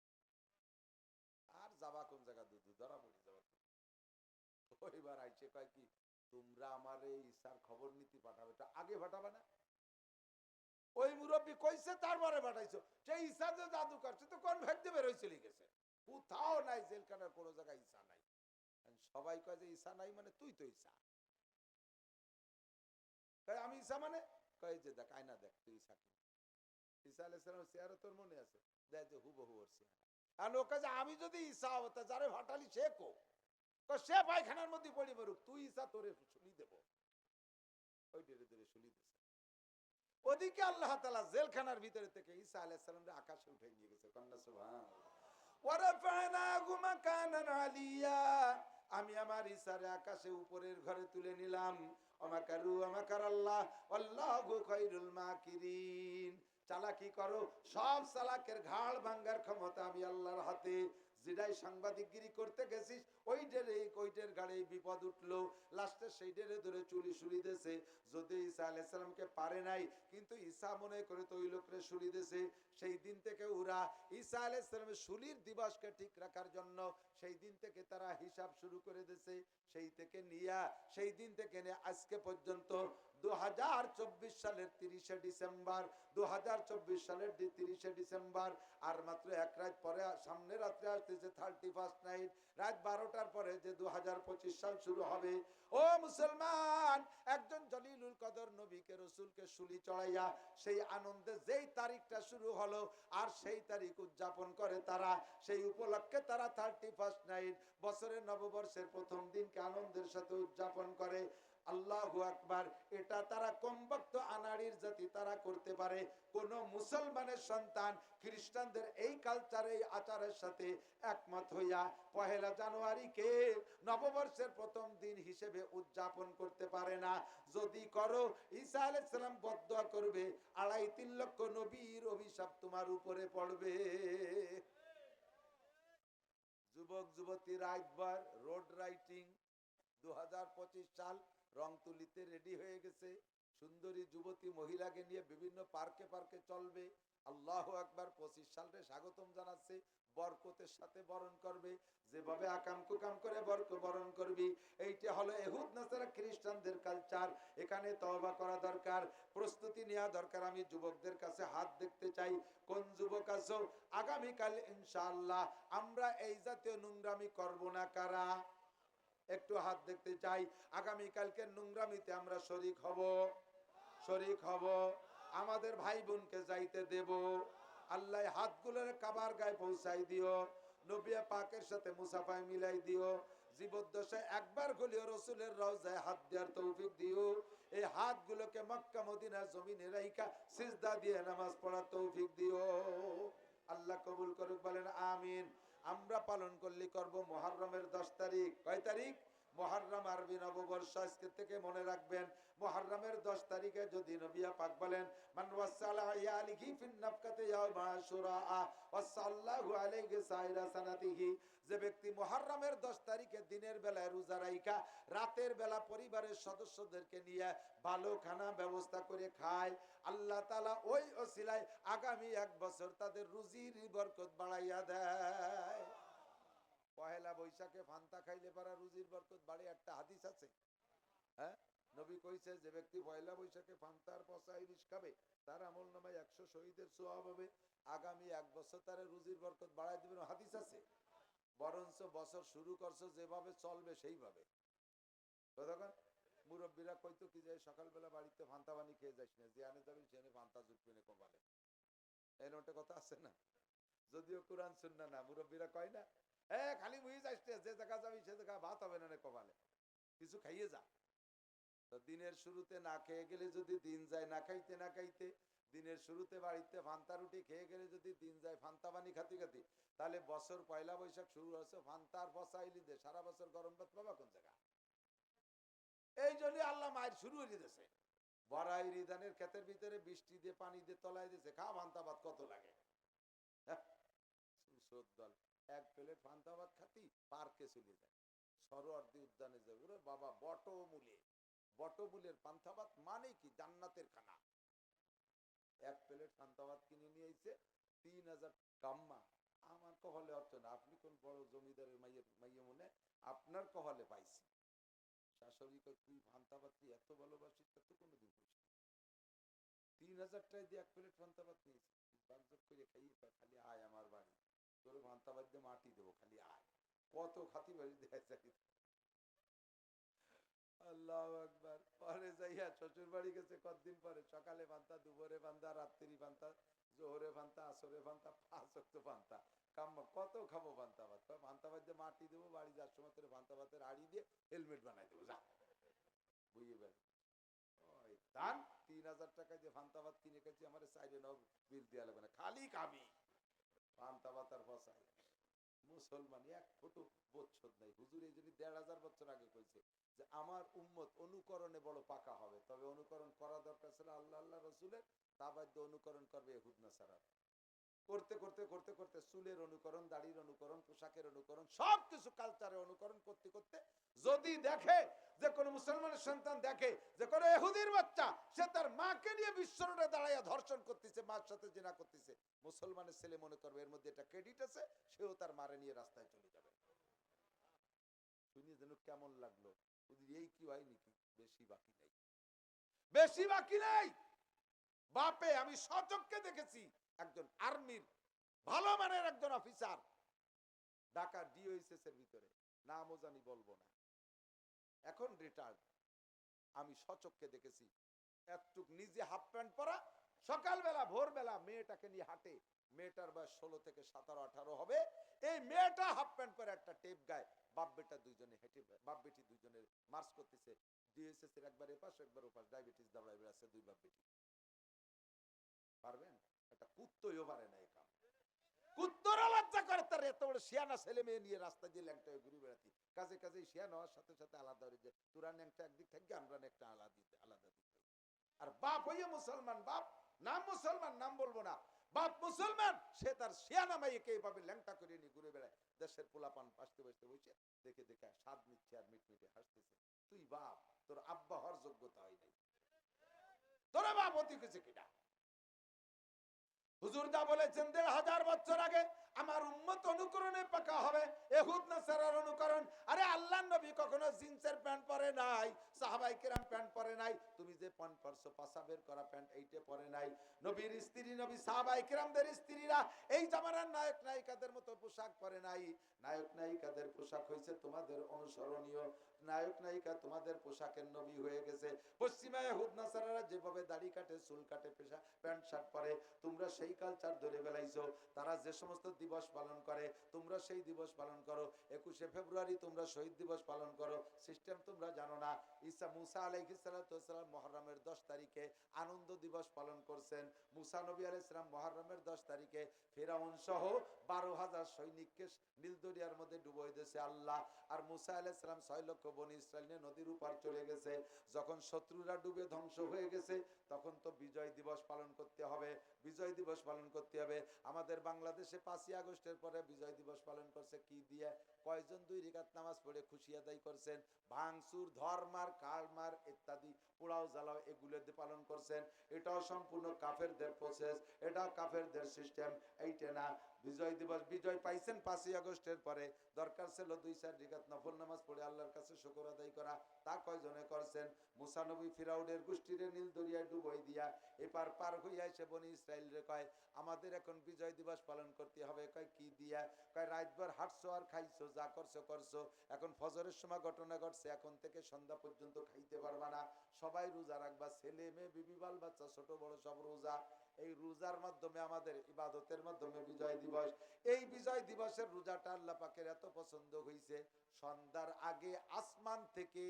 আর যাবা কোন জায়গা, দুধু ধরা পড়ে যাবা। ওইবার আইছে কয় কি, তোমরা আমার এই ঈসার খবর নীতি পাঠাবে, এটা আগে পাঠাবে না? ওই মুরব্বী কইছে তারপরে পাঠাইছো। সেই ঈসা যে জাদু করছে তো কোন ভাগ্যে বের হয়ে চলে গেছে, কোথাও নাই, জেলখানার কোনো জায়গায় ঈসা নাই। সবাই কয় যে ঈসা নাই মানে তুই তো ঈসা। আমি ঈসা মানে, কয় যে দেখ আয়না দেখ তুই ঈসা কি। ঈসা আলাইহিস সালামের চেহারা তোর মনে আছে, দেখ যে হুবহু ওর চেহারা। আর লোক যে আমি যদি ঈসা হতে যারে ফাটালি সে কো, সে পায়খানার মধ্যে পড়ে মরুক, তুই ঈসা তোরে শুনি দেব। ওই ধীরে ধীরে শুনি দিছে। ওদিকে আল্লাহ তাআলা জেলখানার ভিতরে থেকে ঈসা আলাইহিস সালামকে আকাশে উঠাই নিয়ে গেছে। কন্না সুবহানাল্লাহ। ওয়া রাফা'নাহু মাকানান আলিয়া, আমি আমার ঈসারে আকাশে উপরের ঘরে তুলে নিলাম। ওমাকারু ওমাকারাল্লাহ আল্লাহু খায়রুল মাকিরিন। চালাকি করো, সব চালাকের ঘাড় ভাঙার ক্ষমতা আমি আল্লাহর হাতে। যেটাই সাংবাদিকগিরি করতে গেছিস ওইটের গাড়ি বিপদ উঠলো, লাস্টে সেই ডেরে ধরে চুলি শুলি দিয়েছে। যদি ঈসা আলাইহিস সালামকে পারে নাই, কিন্তু ঈসা মনে করে তো ওই লোকরে শুলি দিয়েছে। সেই দিন থেকে ওরা ঈসা আলাইহিস সালামের শুলির দিবসকে ঠিক রাখার জন্য সেই দিন থেকে তারা হিসাব শুরু করে দিয়েছে। সেই থেকে নিয়ে সেই দিন থেকে নিয়ে আজকে পর্যন্ত 2024 সালের 30শে ডিসেম্বর, 2024 সালের 30শে ডিসেম্বর, আর মাত্র এক রাত পরে সামনে রাত্রে আসতেছে 31st নাইট, রাত 12টার পরে যে 2025 সাল শুরু হবে। ও মুসলমান, একজন জলিলুল কদর নবীকে রসুলকে শুলি চড়াইয়া সেই আনন্দে যেই তারিখটা শুরু হলো, আর সেই তারিখ উদযাপন করে তারা, সেই উপলক্ষে তারা 31st নাইট বছরের নববর্ষের প্রথম দিনকে আনন্দের সাথে উদযাপন করে। আল্লাহু আকবার। এটা তারা কমবক্ত আনাড়ির জাতি তারা করতে পারে। কোন মুসলমানের সন্তান খ্রিস্টানদের এই কালচার এই আচারের সাথে একমত হইয়া 1 জানুয়ারিকে নববর্ষের প্রথম দিন হিসেবে উদযাপন করতে পারে না। যদি করো, ঈসা আলাইহিস সালাম বদদুয়া করবে, 2.5-3 লক্ষ নবীর অভিশাপ তোমার উপরে পড়বে। যুবক যুবতী রাতভর রোড রাইটিং, 2025 সাল রংতুলিতে রেডি হয়ে গেছে। সুন্দরী যুবতী মহিলাকে নিয়ে বিভিন্ন পার্কে পার্কে চলবে। আল্লাহু আকবার। 25 সালে স্বাগতম জানাচ্ছে, বরকতের সাথে বরণ করবে। যেভাবে আকাম কুকাম করে বরণ করবি, এইটা হলো ইহুদ নাসারা খ্রিস্টানদের কালচার। এখানে তওবা করা দরকার, প্রস্তুতি নেওয়া দরকার। আমি যুবকদের কাছে হাত দেখতে চাই, কোন যুবক আছো আগামীকাল ইনশাআল্লাহ আমরা এই জাতীয় নোংরামি করব না? কারা একটু হাত দেখতে চাই। আগামীকালকে নোংরামিতে আমরা শরীক হব, শরীক হব। আমাদের ভাই বোনকে যাইতে দেব। আল্লাহ হাতগুলোর কাবার গায়ে পৌঁছাই দিও, নবী পাকের সাথে মুসাফায় মিলাই দিও। জীবদ্দশায় একবার হলেও রসুলের রওজায় হাত দেওয়ার তৌফিক দিও। এই হাতগুলোকে মক্কা মদিনার জমিনে রাইখা সিজদা দিয়ে নামাজ পড়ার তৌফিক দিও। আল্লাহ কবুল করুক, বলেন আমিন। আমরা পালন করলে করব মুহররমের 10 তারিখ। কয় তারিখ? মুহররম আরবি নববর্ষ। আজকে থেকে মনে রাখবেন, মুহররমের 10 তারিখে যদি নবী পাক বলেন, মান ওয়াসালা ইয়ালিহি ফিন নাফকাতি ইয়াউমা আশুরা ওয়াসাল্লাহু আলাইহি সাইরা সানাতিহি, যে ব্যক্তি মুহররমের 10 তারিখে দিনের বেলায় রোজা রাখা রাতের বেলা পরিবারের সদস্যদেরকে নিয়ে ভালো খানা ব্যবস্থা করে খায়, আল্লাহ তাআলা ওই ওসিলায় আগামী 1 বছর তাদের রুজির বরকত বাড়াইয়া দেয়। পহেলা বৈশাখে ফান্তা খাইলে পারা রুজির বরকত বাড়ে, একটা হাদিস আছে। হ্যাঁ, নবী কইছে যে ব্যক্তি পয়লা বৈশাখে ফান্তার পচা ইলিশ খাবে তার আমল নামায় 100 শহীদের সওয়াব হবে, আগামী 1 বছর তার রুজির বরকত বাড়াই দিবেন, হাদিস আছে। বরঞ্চ বছর শুরু করছো যেভাবে চলবে সেইভাবে। তখন মুরব্বীরা কইতো কি যে সকালবেলা বাড়িতে ফান্তা পানি খেয়ে যাইস না, যে আনে যাবেন সেনে ফান্তা জুটবে না কপালে, এরকম একটা কথা আছে না? যদিও কোরআন সুন্নাহ না, মুরব্বীরা কয় না, হ্যাঁ খালি মুই যাইস না, যে জায়গা যাবি সে জায়গা ভাত হবে না কপালে, কিছু খাইয়ে যা। তো দিনের শুরুতে না খেয়ে গেলে যদি দিন যায় না খাইতে না খাইতে, দিনের শুরুতে বাড়িতে ফান্তা রুটি খেয়ে গেলে যদি দিন যায় ফান্তা পানি খাতি খাতি, তাহলে বছর পয়লা বৈশাখ শুরু হচ্ছে ফান্তার বসাইলি দে, সারা বছর গরম ভাত পাবা কোন জায়গা? এই জন্য আল্লাহ বেলা মায়ের শুরু হয়ে গেছে। বড়াই রিদানের ক্ষেতের ভিতরে বৃষ্টি দিয়ে পানি দিয়ে তলায় দিয়েছে, খা ভান্তা ভাত কত লাগে। দল এক প্লেট ভান্তা ভাত খাতি পার্কে চলে যায়, সরোয়ার্দী উদ্যানে যায়। ওরে বাবা, বটমূলের পান্তা ভাত মানে কি জান্নাতের খানা। এক প্লেট পান্তা ভাত কিনে নিয়ে এসে 3000 কাম্মা। আমার কহলে অর্থ না, আপনি কোন বড় জমিদারের মাইয়ে মনে আপনার কহলে পাইছি। শাশুড়ি কই, তুই পান্তা ভাত এত ভালোবাসিস, তা তো কোনোদিন করিস না। 3000 টাকা দিয়ে এক প্লেট পান্তা ভাত নিয়েছি, বাগযোগ করে খাইয়ে খালি আয় আমার বাড়ি, তোর পান্তা ভাত দিয়ে মাটি দেবো, খালি আয়। কত খাতি বাড়ি দেয় চাই। আল্লাহু আকবার। পরে যাইয়া শ্বশুর বাড়ি গেছে কতদিন পরে, সকালে পান্তা, দুপুরে পান্তা, রাত্রি পান্তা, জোহরে পান্তা, আসরে পান্তা, 5 ওয়াক্ত পান্তা। কাম্মা কত খাবো পান্তা ভাত? পান্তা ভাত দিয়ে মাটি দেবো, বাড়ি যাওয়ার সময় তোর পান্তা ভাতের আড়ি দিয়ে হেলমেট বানাই দেবো, যা বুঝিয়ে বেড়ে। 3000 টাকা দিয়ে পান্তা ভাত কিনে খেয়েছি, আমার সাইডে নাও বিল দেওয়া লাগবে না, খালি খাবি পান্তা ভাত আর বসাই। মুসলমান এক ফুটো বোধ নাই। হুজুর এই জন্য 1500 বছর আগে কইছে যে আমার উম্মত অনুকরণে বড় পাকা হবে, তবে অনুকরণ করা দরকার ছিল আল্লাহ আল্লাহ রসুলের, তা বাধ্য অনুকরণ করবে ইহুদ নাসারা। করতে করতে করতে করতে চুলের অনুকরণ, দাড়ির অনুকরণ, পোশাকের অনুকরণ, সবকিছু কালচারের অনুকরণ করতে করতে যদি দেখে যে কোন মুসলমানের সন্তান দেখে যে কোন ইহুদির বাচ্চা সে তার মাকে নিয়ে বিশ্ব রোডে দাঁড়াইয়া ধর্ষণ করতেছে, মার সাথে জিনা করতেছে, মুসলমানের ছেলে মনে করবে এর মধ্যে একটা ক্রেডিট আছে, সেও তার মারে নিয়ে রাস্তায় চলে যাবে। শুনি যেন কেমন লাগলো, এই কি হয় নাকি? বেশি বাকি নাই, বেশি বাকি নাই। বাপে আমি সচক্ষে দেখেছি একজন আর্মির ভালো মানের একজন অফিসার ঢাকা ডিওএসএস এর ভিতরে, নামও জানি বলবো না, এখন রিটায়ার্ড। আমি সচক্ষে দেখেছি একটুক নিজে হাফ প্যান্ট পরা, সকালবেলা ভোরবেলা মেয়েটাকে নিয়ে হাঁটে, মেয়েটার বয়স 16 থেকে 17 18 হবে। এই মেয়েটা হাফ প্যান্ট পরে একটা টেপ গায়ে, বাপ বেটা দুইজনে হেঁটে, বাপ বেটি দুইজনের মার্চ করতেছে। ডিএসএস এর একবার এপাশ একবার ওপাশ, ডায়াবেটিস দাঁড়ায় আছে দুই বাপ বেটি। পারবেন? একটা কুত্তইও পারে না এই কাম। কুত্তরা লজ্জা করে তার এত বড় শিয়ানা ছেলে মেয়ে নিয়ে রাস্তা দিয়ে ল্যাংটা ঘুরে বেড়াতি। কাজে কাজে শিয়ানা হওয়ার সাথে সাথে আলাদা হয়ে যায়, তোরা ন্যাংটা একদিক থাকবে, আমরা একটা আলাদা দিক থাকবে। আর বাপ হইয়া মুসলমান, বাপ নাম মুসলমান, নাম বলবো না, বাপ মুসলমান, সে তার শিয়ানা মাইকে এইভাবে ল্যাংটা করে নিয়ে ঘুরে বেড়ায়। দেশের পোলাপান পাশতে বসতে বসে দেখে দেখে স্বাদ নিচ্ছে আর মিটমিটে হাসতেছে। তুই বাপ, তোর আব্বা হওয়ার যোগ্যতা হয় নাই, তোরা বাপ হতে গেছে কিনা? হুজুর যা বলেছেন 1500 বছর আগে আমার উম্মত অনুকরণে পাকা হবে, ইহুদ নাসারার অনুকরণ। আরে আল্লাহর নবী কখনো জিন্সের প্যান্ট পরে নাই, সাহাবায়ে কেরাম প্যান্ট পরে নাই। তুমি যে প্যান্ট পরছো পাছা বের করা প্যান্ট, এইটা পরে নাই। নবীর স্ত্রী, নবী সাহাবায়ে কেরামদের স্ত্রীরা এই জামানার নায়ক নায়িকাদের মতো পোশাক পরে নাই। নায়ক নায়িকাদের পোশাক হয়েছে তোমাদের অনুসরণীয়, নায়ক নায়িকা তোমাদের পোশাকের নবী হয়ে গেছে। পশ্চিমা ইহুদ নাসারারা যেভাবে দাড়ি কাটে, চুল কাটে, পেশা প্যান্ট শার্ট পরে, তোমরা সেই কালচার ধরে বেলাইছো। তারা যে সমস্ত দিবস পালন করে তোমরা সেই দিবস পালন করো। 21শে ফেব্রুয়ারি তোমরা শহীদ দিবস পালন করো, সিস্টেম তোমরা জানো না। মুসা আলাইহিস সালাম মুহররমের 10 তারিখে আনন্দ দিবস পালন করছেন। মুসা নবী আলাইহিস সালাম মুহররমের 10 তারিখে ফিরাউন সহ 12,000 সৈনিককে নীল দরিয়ার মধ্যে ডুবিয়ে দিয়েছে আল্লাহ। আর মুসা আলাইহিস সালাম 6 লক্ষ বনী ইসরাইল নিয়ে নদীর উপর চলে গেছে। যখন শত্রুরা ডুবে ধ্বংস হয়ে গেছে তখন তো বিজয় দিবস পালন করতে হবে, বিজয় দিবস পালন করতে হবে। আমাদের বাংলাদেশে 5ই আগস্টের পরে বিজয় দিবস পালন করছে কি দিয়ে? কয়জন 2 রাকাত নামাজ পড়ে খুশি আদায় করছেন? ভাঙচুর, ধর্মার, কালমার ইত্যাদি পোড়াও জ্বালাও এগুলো দিয়ে পালন করছেন। এটাও সম্পূর্ণ কাফেরদের প্রসেস, এটা কাফেরদের সিস্টেম, এইটা না। বিজয় দিবস বিজয় পাইছেন 5ই আগস্টের পরে, দরকার ছিল 2-4 রাকাত নফল নামাজ পড়ে আল্লাহর কাছে শুকর আদায় করা, তা কয়জনে করছেন? মুসা নবী ফিরাউনের গোষ্ঠীরে নীল দরিয়ায় ডুবাই দিয়া এপার পার হইয়া এসে বনি ইসরাইল রে কয় আমাদের এখন বিজয় দিবস পালন করতে হবে। কয় কি দিয়া? কয় রাতভর হাঁটছো আর খাইছো, যা করছো করছো, এখন ফজরের সময় ঘটনা ঘটছে, এখন থেকে সন্ধ্যা পর্যন্ত খাইতে পারবা না, সবাই রোজা রাখবা, ছেলে মেয়ে বিবি বাল বাচ্চা ছোট বড় সব রোজা। এই রোজার মাধ্যমে আমাদের ইবাদতের মাধ্যমে বিজয় দিবস। এই বিজয় দিবসের রোজাটা আল্লাহ পাকের এত পছন্দ হয়েছে, সন্ধ্যার আগে আসমান থেকে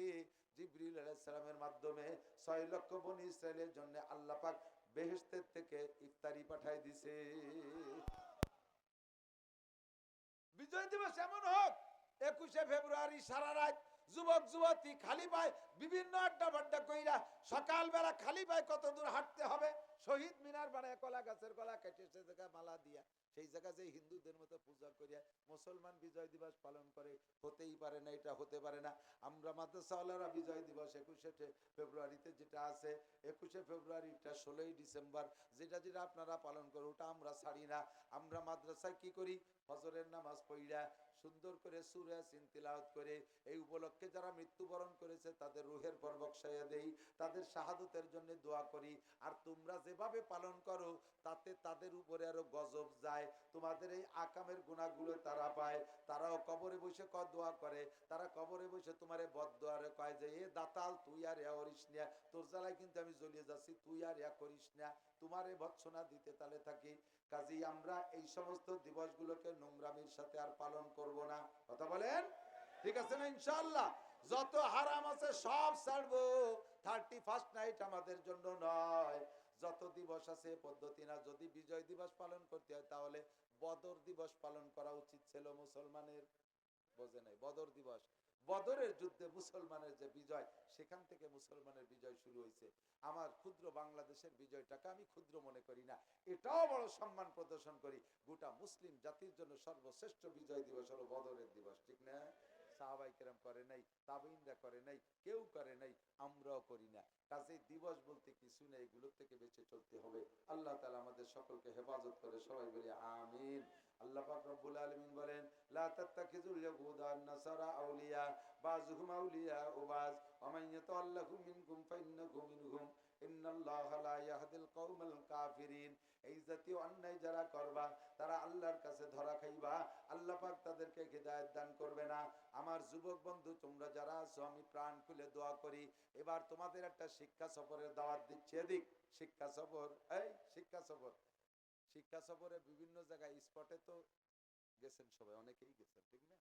জিবরিল আলাইহিস সালামের মাধ্যমে 6 লক্ষ বনী ইসরাইলের জন্য আল্লাহ পাক বেহেশতের থেকে ইফতারি পাঠায় দিছে। বিজয় দিবস এমন হোক 21শে ফেব্রুয়ারি সারা রাত যুবক যুবতী খালি পায় বিভিন্ন আড্ডা বাড্ডা কইরা সকালবেলা খালি পায় কত দূর হাঁটতে হবে, শহীদ মিনার বানায় কলা গাছের কলা কেটে সে জায়গায় মালা দিয়া সেই জায়গা যে হিন্দুদের মতো পূজা করিয়া মুসলমান বিজয় দিবস পালন করে, হতেই পারে না, এটা হতে পারে না। আমরা মাদ্রাসাওয়ালারা বিজয় দিবস 21শে ফেব্রুয়ারিতে যেটা আছে, 21শে ফেব্রুয়ারিটা 16ই ডিসেম্বর যেটা যেটা আপনারা পালন করে ওটা আমরা ছাড়ি না। আমরা মাদ্রাসায় কি করি, ফজরের নামাজ পড়িয়া সুন্দর করে সূরা ইয়াসিন তিলাওয়াত করে এই উপলক্ষে যারা মৃত্যুবরণ করেছে তাদের রুহের পর বকশাইয়া দেই, তাদের শাহাদতের জন্য দোয়া করি। আর তোমরা যেভাবে পালন করো তাতে তাদের উপরে আরো গজব যায়, তোমাদের এই আকামের গুনাহগুলো তারা পায়। তারাও কবরে বসে দোয়া করে, তারা কবরে বসে তোমারে বদদোয়ারে কয় যে এ দাতাল তুই আর ইয়া করিস না, তোর জ্বালায় কিন্তু আমি জ্বলিয়ে যাচ্ছি, তুই আর ইয়া করিস না, তোমারে ভৎসনা দিতে তালে থাকি। কাজেই আমরা এই সমস্ত দিবসগুলোকে নোংরামির সাথে আর পালন করব না। কথা বলেন ঠিক আছে না? ইনশাআল্লাহ যত হারাম আছে সব ছাড়বো, 31st নাইট আমাদের জন্য নয়। যত দিবস আছে পদ্ধতি না, যদি বিজয় দিবস পালন করতে হয় তাহলে বদর দিবস পালন করা উচিত ছিল মুসলমানের। বোঝে নাই? বদর দিবস, বদরের যুদ্ধে মুসলমানের যে বিজয়, সেখান থেকে মুসলমানের বিজয় শুরু হয়েছে। আমার ক্ষুদ্র বাংলাদেশের বিজয়টাকে আমি ক্ষুদ্র মনে করি না, এটাও বড় সম্মান প্রদর্শন করি। গোটা মুসলিম জাতির জন্য সর্বশ্রেষ্ঠ বিজয় দিবস হলো বদরের দিবস, ঠিক না? সাহাবায়ে কেরাম করে নাই, তাবেঈনরা করে নাই, কেউ করে নাই, আমরাও করি না। কাজেই দিবস বলতে কিছু নেই, এগুলোর থেকে বেঁচে চলতে হবে। আল্লাহ তাআলা আমাদের সকলকে হেফাজত করে, সবাই বলি আমিন। আল্লাহ পাক রব্বুল আলামিন বলেন লা তাত্তাখিযুল ইয়াহুদা ওয়ান নাসারা আউলিয়া বাযুহুম আউলিয়া ওয়া বায ওয়া মান ইয়াতাওয়াল্লাহুম মিনকুম ফাইন্নাহু মিনহুম ইন্নাল্লাহা লা ইয়াহদিল কওমাল কাফিরিন। এই জাতীয় অন্যায় যারা করবা তারা আল্লাহর কাছে ধরা খাইবা, আল্লাহ পাক তাদেরকে হিদায়াত দান করবে না। আমার যুবক বন্ধু তোমরা যারা আছো, আমি প্রাণ খুলে দোয়া করি, এবার তোমাদের একটা শিক্ষা সফরের দাওয়াত দিচ্ছি। এদিক শিক্ষা সফর, এই শিক্ষা সফর, শিক্ষা সফরে বিভিন্ন জায়গায় স্পটে তো গেছেন সবাই, অনেকেই গেছেন, ঠিক না?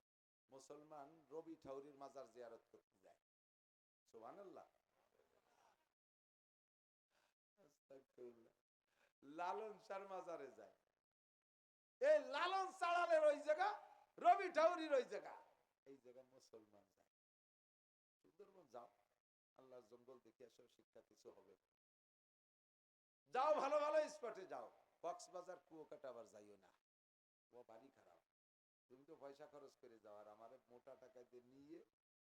মুসলমান রবি ঠাউরির মাজার জিয়ারত করতে যায়, সুবহানাল্লাহ। আস্তাগফিরুল্লাহ। লালন শাহর মাজারে যায়, এই লালন সাড়ালের ওই জায়গা, রবি ঠাউরির ওই জায়গা, এই জায়গা মুসলমান যায়। সুন্দরবন যাও, আল্লাহর জঙ্গল দেখে আসো, শিক্ষা কিছু হবে। যাও ভালো ভালো স্পটে যাও, কক্সবাজার কুয়াকাটা আবার যাইও না, ও বাড়ি খারাপ। তুমি তো পয়সা খরচ করে যাও, আর আমার মোটা টাকা দিয়ে নিয়ে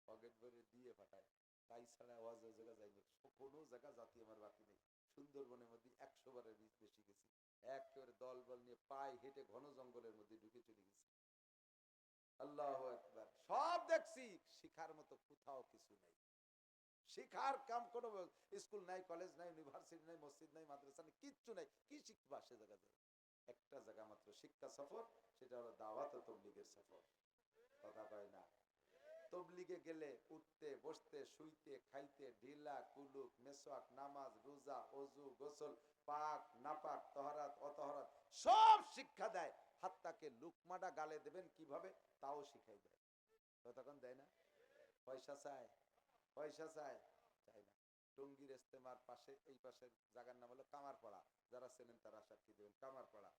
পকেট ভরে দিয়ে পাঠায়। তাই ছাড়া ওয়াজ জায়গা যাইনি, কোনো জায়গা জাতি আমার বাকি নেই। সুন্দরবনের মধ্যে 100 বারের বেশি গেছি, একেবারে দল বল নিয়ে পায়ে হেঁটে ঘন জঙ্গলের মধ্যে ঢুকে চলে গেছি। আল্লাহু আকবার, সব দেখছি, শিখার মতো কোথাও কিছু নেই। শিখার কাম কোনো স্কুল নাই, কলেজ নাই, ইউনিভার্সিটি নাই, মসজিদ নাই, মাদ্রাসা নাই, কিচ্ছু নাই। কি শিখবা সে জায়গা যায়? একটা জায়গা মাত্র শিক্ষা সফর, সেটা হলো দাওয়াত ও তাবলীগের সফর। কথা কয় না? তাবলীগে গেলে উঠতে বসতে শুইতে খাইতে ঢিলা কুলুক মেসওয়াক নামাজ রোজা ওযু গোসল পাক নাপাক তহরাত অতহরাত সব শিক্ষা দেয়। হাত্তাকে লুকমাটা গালে দেবেন কিভাবে তাও শিখাই দেয়। ততক্ষণ দেয় না? পয়সা চায়? পয়সা চায়? চায় না। টঙ্গীর ইস্তেমার পাশে, এই পাশের জায়গার নাম হলো কামারপাড়া, যারা চেনেন তারা সাক্ষী দেবেন। কামারপাড়া,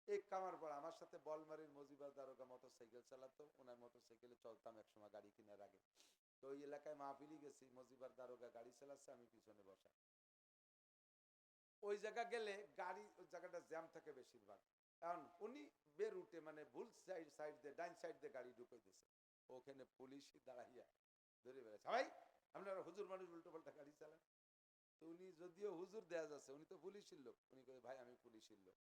এই কামারপাড়া, আমার সাথে বলমারির মজিবার দারোগা মোটরসাইকেল চালাতো, ওনার মোটরসাইকেলে চলতাম একসময় গাড়ি কেনার আগে। তো ওই এলাকায় মাহফিলি গেছি, মজিবার দারোগা গাড়ি চালাচ্ছে, আমি পিছনে বসা। ওই জায়গা গেলে গাড়ি, ওই জায়গাটা জ্যাম থাকে বেশিরভাগ। কারণ উনি বের উঠে মানে ভুল সাইড দিয়ে, ডাইন সাইড দিয়ে গাড়ি ঢুকে দিয়েছে, ওখানে পুলিশই দাঁড়াইয়া ধরে বেড়াচ্ছে, ভাই আপনারা হুজুর মানুষ উল্টো পাল্টা গাড়ি চালান। তো উনি যদিও হুজুর দেয়া যাচ্ছে, উনি তো পুলিশের লোক, উনি কয়ে ভাই আমি পুলিশের লোক।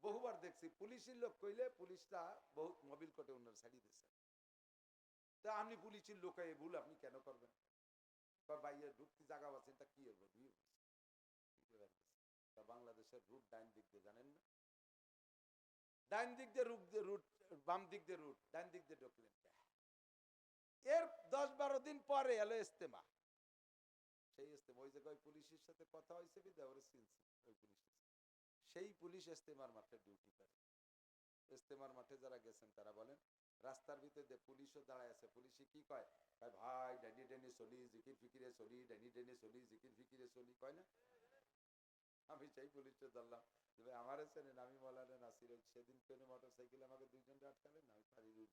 বহুবার দেখছি পুলিশের লোক কইলে পুলিশটা বহুত মোবিল কোটে ওনার ছাড়িয়ে দিচ্ছে। তা আপনি পুলিশের লোক এই ভুল আপনি কেন করবেন? বাইরে ঢুকতে জায়গা পাচ্ছেন, তা কি হবো? তা বাংলাদেশের রুট ডাইন দিক দিয়ে, জানেন না? ডাইন দিক দিয়ে রুট, বাম দিক দিয়ে রুট, ডাইন দিক দিয়ে ঢুকলেন। এর 10-12 দিন পরে এলো ইস্তেমা। সেই ইস্তেমা, ওই জায়গায় পুলিশের সাথে কথা হয়েছে বিদায় ওরে চিনছি ওই পুলিশটা। সেই পুলিশ ইস্তেমার মাঠে ডিউটি করে। ইস্তেমার মাঠে যারা গেছেন তারা বলেন, রাস্তার ভিতরে পুলিশও দাঁড়ায় আছে, পুলিশে কি কয়, ভাই ডাইনি ডাইনি চলি জিকির ফিকিরে চলি, ডাইনি ডাইনি চলি জিকির ফিকিরে চলি, কয় না? আমি সেই পুলিশটা ধরলাম, আমারে চেনেন, আমি মৌলানা নাসির, সেদিন কেন মোটর সাইকেল আমাকে 2 জনটা আটকালেন, আমি পারি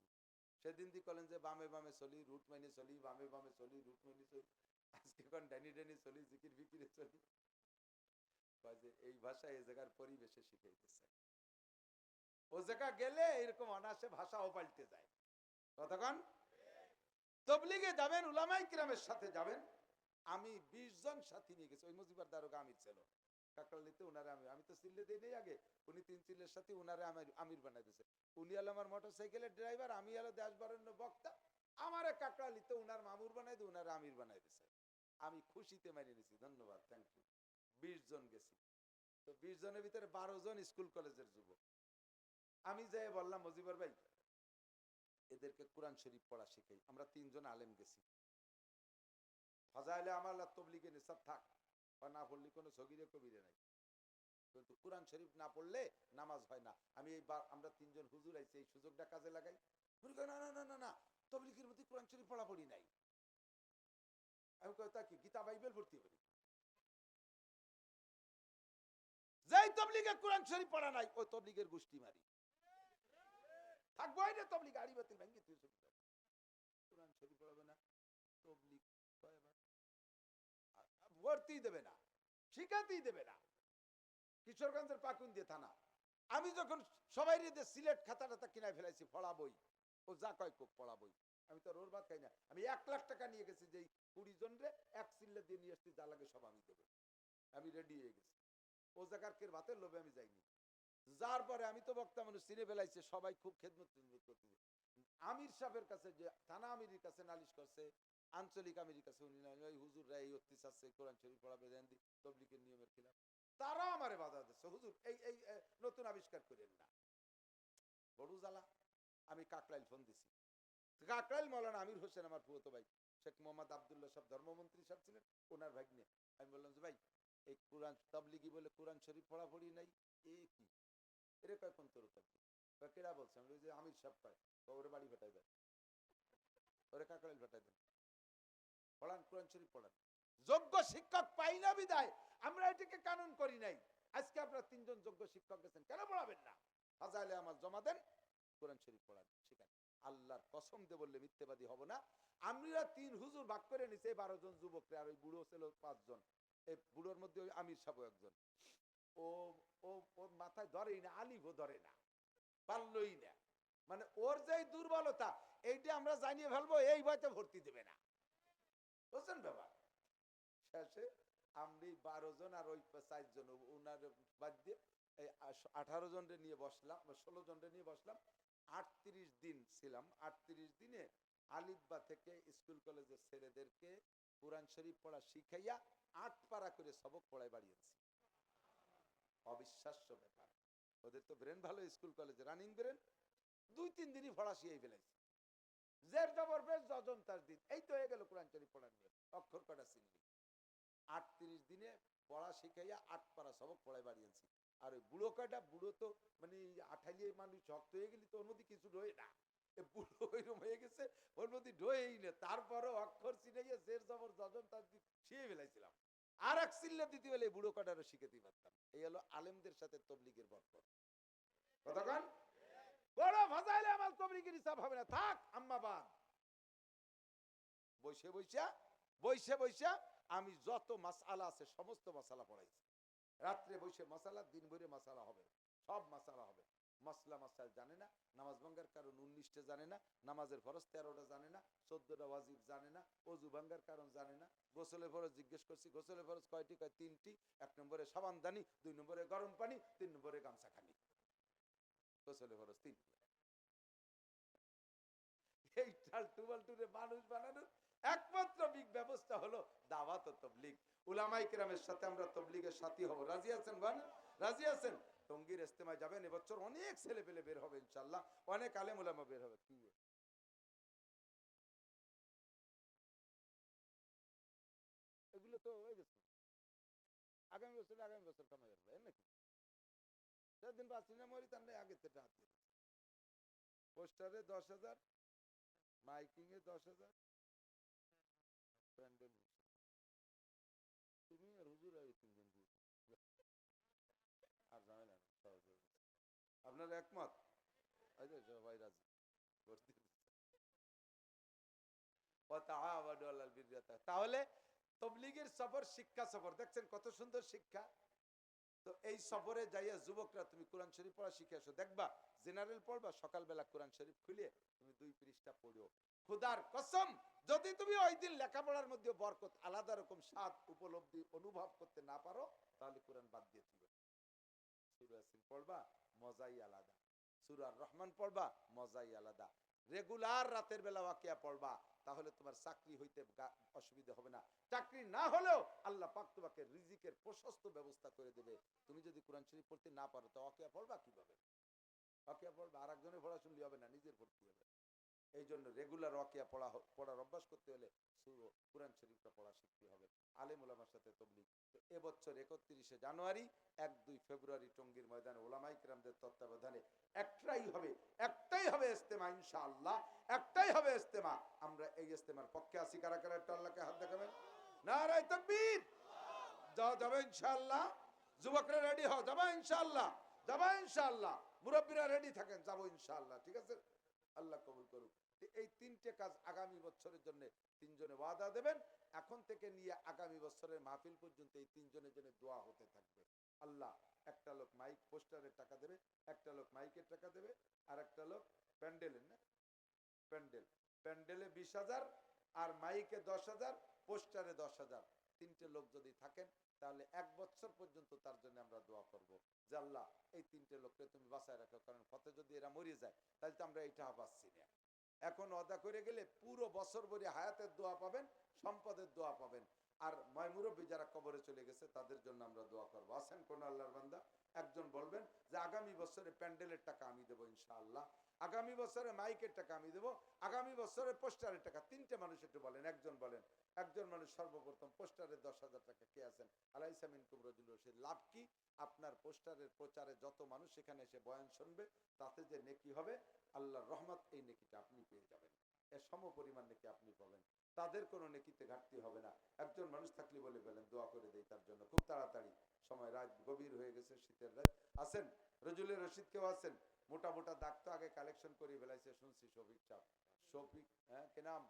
সেদিন দি কলেন যে বামে বামে চলি, রুট মাইনে চলি, বামে বামে চলি, রুট মাইনে চলি, আজকে কোন ডানি ডানি চলি, জিকির বিকিরে চলি। যে এই ভাষা এই জায়গার পরিবেশে শিখাইতেছে, ও জায়গা গেলে এরকম অনাসে ভাষাও পাল্টে যায়। কতক্ষণ তবলিগে যাবেন, উলামায়ে কিরামের সাথে যাবেন। আমি 20 জন সাথী নিয়ে গেছি, ওই মুজিবার দারোগা আমির ছিল কাকরালিতে, উনারে আমি তো চিল্লে দেই নাই আগে, উনি 3 চিল্লের সাথে উনারে আমির বানাই দিয়েছে। উনি হলো আমার মোটরসাইকেলের ড্রাইভার, আমি হলো দেশবরেণ্য বক্তা, আমারে কাকরালিতে উনার মামুর বানাই দিয়ে উনারে আমির বানাই দিয়েছে। আমি খুশিতে মেনে নিয়েছি, ধন্যবাদ, থ্যাংক ইউ। 20 জন গেছি, তো 20 জনের ভিতরে 12 জন স্কুল কলেজের যুবক। আমি যাই বললাম, মজিবর ভাই এদেরকে কোরআন শরীফ পড়া শিখাই। আমরা 3 জন আলেম গেছি। ফাজাইলে আমাল তবলিগে নিসাব থাক, না পড়লে কোনো সগীরে কবিরে নাই, কিন্তু কোরআন শরীফ না পড়লে নামাজ হয় না। আমি আমরা 3 জন হুজুর আইছি, এই সুযোগটা কাজে লাগাই। না না না না না, তবলিগের মধ্যে কোরআন শরীফ পড়া পড়ি নাই। আমি কই তা কি গীতা বাইবেল ভর্তি করি? যেই তবলিগে কোরআন শরীফ পড়া নাই, ওই তবলিগের গোষ্ঠী মারি। থাকবোই না তবলিগ, আড়ি বাতিল ভাঙ্গি তুই কোরআন শরীফ পড়াবে না, তবলিগ ভর্তি দেবে না, শিখাতেই দেবে না। কিশোরগঞ্জের পাকুন্দিয়া থানা। আমি যখন সবাই সিলেট খাতা টাতা কিনায় ফেলাইছি, পড়া বই, ও যা কয় কোক পড়া বই, আমি তো ওর ভাত খাই না। আমি 1 লাখ টাকা নিয়ে গেছি, যে 20 জন রে এক সিল্লে দিয়ে নিয়ে আসছি, যা লাগে সব আমি দেবো, আমি রেডি হয়ে গেছি। ও জায়গার কের ভাতের লোভে আমি যাইনি। যার পরে আমি তো বক্তা মানুষ, চিনে ফেলাইছে, সবাই খুব খেদমত করতেছে। আমির সাহেবের কাছে, যে থানা আমিরের কাছে নালিশ করছে, আঞ্চলিক আমিরের কাছে, উনি ওই হুজুররা এই অত্যাচার আছে, কোরআন শরীফ পড়াবে দেন দি, তবলিগের নিয়মের খিলাফ। তারা আমারে বাধা দিচ্ছে, হুজুর এই এই নতুন আবিষ্কার করেন না। বড় জ্বালা। আমি কাকরাইল ফোন দিছি, কাকরাইল মৌলানা আমির হোসেন আমার ফুফাতো ভাই, শেখ মোহাম্মদ আব্দুল্লাহ সাহেব ধর্মমন্ত্রী সাহেব ছিলেন, ওনার ভাগ্নে। আমি বললাম যে ভাই, এই কোরআন তবলিগি বলে কোরআন শরীফ পড়াপড়ি নাই, এ কি এরে কয় কোন তোর তবলিগ? কেডা বলছে? আমি যে আমির সাহেব কয়, ওরে বাড়ি ফাটাই দেন, ওরে কাকরাইল ফাটাই দেন, পড়ান কোরআন শরীফ পড়ান। যোগ্য শিক্ষক পাই না বিদায় আমরা এটাকে কানুন করি নাই। আজকে আপনারা 3 জন যোগ্য শিক্ষক গেছেন, কেন পড়াবেন না? ফাজাইলে আমার জমা দেন, কোরআন শরীফ পড়ান, শিখান। আল্লাহর কসম দিয়ে বললে মিথ্যেবাদী হব না। আমরা 3 হুজুর ভাগ করে নিছে, 12 জন যুবকরে, আর ওই বুড়ো ছিল 5 জন। এই বুড়োর মধ্যে ওই আমির সাহেব একজন। ও ও ওর মাথায় ধরেই না, আলিফও ধরে না, পারলই না। মানে ওর যে দুর্বলতা, এইটা আমরা জানিয়ে ফেলবো, এই ভয়তে ভর্তি দেবে না, বুঝছেন ব্যাপার? শেষে আমি 12 জন আর ওই 4 জন ওনার বাদ দিয়ে 18 জনরে নিয়ে বসলাম, 16 জনরে নিয়ে বসলাম। 38 দিন ছিলাম। 38 দিনে আলিফবা থেকে স্কুল কলেজের ছেলেদেরকে কোরআন শরীফ পড়া শিখাইয়া 8 পারা করে সবক পড়াই বাড়িয়েছি। অবিশ্বাস্য ব্যাপার। ওদের তো ব্রেন ভালো, স্কুল কলেজে রানিং ব্রেন। 2-3 দিনই পড়া শিখাই ফেলাইছি। জের জবর বেশ যজন তার দিন, এই তো হয়ে গেল কোরআন শরীফ পড়ার নিয়ম। অক্ষর কটা চিনলি। 38 দিনে পড়া শিখাইয়া 8 পারা সবক পড়াই বাড়িয়েছি। আর ওই বুড়ো কয়টা, বুড়ো তো মানে আঠালিয়ে মানুষ শক্ত হয়ে গেলি তো ওর মধ্যে কিছু রয়ে না, বুড়ো ওইরকম হয়ে গেছে, ওর মধ্যে ঢোয়েই না। তারপরও অক্ষর চিনাইয়া জের জবর যজন তার দিন শিখে ফেলাইছিলাম। আর এক চিল্লা দিতে হলে বুড়ো কটারও শিখাতে পারতাম। এই হলো আলেমদের সাথে তবলিগের বরকত। কতক্ষণ বড় ফাজাইলে আমার তবলিগের হিসাব হবে না, থাক আম্মাবাদ। বসে বসে বসে বসে আমি যত মাসআলা আছে সমস্ত মাসআলা পড়াইছি। রাত্রে বসে মাসআলা, দিন ভরে মাসআলা হবে, সব মাসআলা হবে। মাসলা মাসাইল জানে না, নামাজ ভাঙ্গার কারণ 19টা জানে না, নামাজের ফরজ 13টা জানে না, 14টা ওয়াজিব জানে না, ওযু ভাঙ্গার কারণ জানে না, গোসলের ফরজ জিজ্ঞেস করছি, গোসলের ফরজ কয়টি? কয় 3টি। 1 নম্বরে সাবানদানি, 2 নম্বরে গরম পানি, 3 নম্বরে গামছা খানি। গোসলের ফরজ 3টি। এই টালটু বালটুরে মানুষ বানানোর একমাত্র ব্যবস্থা হলো দাওয়াত ও তাবলীগ। উলামায়ে কিরামের সাথে আমরা তাবলীগের সাথী হব। রাজি আছেন ভাই? রাজি আছেন? টঙ্গীর ইজতেমায় যাবেন, এবছর অনেক ছেলে পেলে বের হবে ইনশাআল্লাহ, অনেক আলেম উলামা বের হবে। কি এগুলো তো হয়ে গেছে, আগামী বছর কামাই হবে নাকি? সেদিন বাঁচি না মরি, তার আগে থেকে হাত দিয়ে পোস্টারে 10,000, মাইকিং এ 10,000, প্যান্ডেল। তুমি আর হুজুর আর 3 জন দিয়ে আর ঝামেলা না, সহজ হয়ে গেছে। আপনার একমত? সবাই রাজি। তাহলে তবলিগের সফর শিক্ষা সফর, দেখছেন কত সুন্দর শিক্ষা। তো এই সফরে যাইয়া যুবকরা তুমি কোরআন শরীফ পড়া শিখে আসো, দেখবা জেনারেল পড়বা, সকালবেলা কোরআন শরীফ খুলে তুমি 2 পৃষ্ঠা পড়ো। খোদার কসম, যদি তুমি ওই দিন লেখাপড়ার মধ্যে বরকত, আলাদা রকম স্বাদ উপলব্ধি অনুভব করতে না পারো, তাহলে কোরআন বাদ দিয়ে দিবে। সূরা ইয়াসিন পড়বা, মজাই আলাদা। সূরা রহমান পড়বা, মজাই আলাদা। রেগুলার রাতের বেলা ওয়াকিয়া পড়বা, তাহলে তোমার চাকরি হইতে অসুবিধা হবে না। চাকরি না হলেও আল্লাহ পাক তোমাকে রিজিকের প্রশস্ত ব্যবস্থা করে দেবে। তুমি যদি কোরআন শরীফ পড়তে না পারো তো ওয়াকিয়া পড়বা কিভাবে? ওয়াকিয়া পড়বা আর একজনের পড়া শুনলে হবে না, নিজের পড়তে হবে। এই জন্য রেগুলার ওয়াকিয়া পড়ার অভ্যাস করতে হলে কোরআন শরীফটা পড়া শিখতে হবে। আলেম ওলামার সাথে তবলিগ। তো এবছর 31শে জানুয়ারি 1-2 ফেব্রুয়ারি টঙ্গীর ময়দানে ওলামায়ে কিরামদের তত্ত্বাবধানে একটাই হবে ইজতেমা ইনশাআল্লাহ, একটাই হবে ইজতেমা। আমরা এই ইজতেমার পক্ষে আছি। কারা কারা একটু আল্লাহকে হাত দেখাবেন। নারায়ে তাকবীর। যাবে ইনশাআল্লাহ। যুবকরা রেডি হও, যাবা ইনশাআল্লাহ, যাবা ইনশাআল্লাহ। মুরব্বীরা রেডি থাকেন, যাবো ইনশাআল্লাহ। ঠিক আছে, আল্লাহ কবুল করুক। এই 3টে কাজ আগামী বছরের জন্য 3 জনে ওয়াদা দেবেন। এখন থেকে নিয়ে আগামী বছরের মাহফিল পর্যন্ত এই 3 জনের জন্য দোয়া হতে থাকবে। আল্লাহ, একটা লোক মাইক পোস্টারের টাকা দেবে, একটা লোক মাইকের টাকা দেবে, আর একটা লোক প্যান্ডেলের, না প্যান্ডেলে 20,000 আর মাইকে 10,000, পোস্টারে 10,000। 3টে লোক যদি থাকেন তাহলে 1 বছর পর্যন্ত তার জন্য আমরা দোয়া করব যে আল্লাহ এই 3টে লোককে তুমি বাঁচায় রাখো, কারণ পথে যদি এরা মরে যায় তাহলে তো আমরা এইটা পাচ্ছি না। এখন ওয়াদা করে গেলে পুরো বছর ভরে হায়াতের দোয়া পাবেন, সম্পদের দোয়া পাবেন। আর মুরব্বী যারা কবরে চলে গেছে তাদের জন্য আমরা দোয়া করবো। আছেন কোন আল্লাহর বান্দা? একজন বলবেন যে আগামী বছরে প্যান্ডেলের টাকা আমি দেবো ইনশাআল্লাহ, আগামী বছরে মাইকের টাকা আমি দেবো, আগামী বছরে পোস্টারের টাকা। 3টে মানুষ একটু বলেন, একজন বলেন। একজন মানুষ সর্বপ্রথম পোস্টারের 10,000 টাকা কে আছেন? আলাইসা মিনকুম রাজুলুন রশীদ। লাভ কি? আপনার পোস্টারের প্রচারে যত মানুষ সেখানে এসে বয়ান শুনবে, তাতে যে নেকি হবে, আল্লাহর রহমত, এই নেকিটা আপনি পেয়ে যাবেন। এর সম পরিমাণ নেকি আপনি পাবেন। তাদের কোনো নেকিতে ঘাটতি হবে না। একজন মানুষ থাকলে বলে বলেন, দোয়া করে দেই তার জন্য। খুব তাড়াতাড়ি, সময় রাত গভীর হয়ে গেছে, শীতের রাত। আছেন রজুলের রশিদ কেউ আছেন? মোটা মোটা দাগ তো আগে কালেকশন করে ফেলাইছে শুনছি। শফিক সাহেব, শফিক, হ্যাঁ, কে নাম?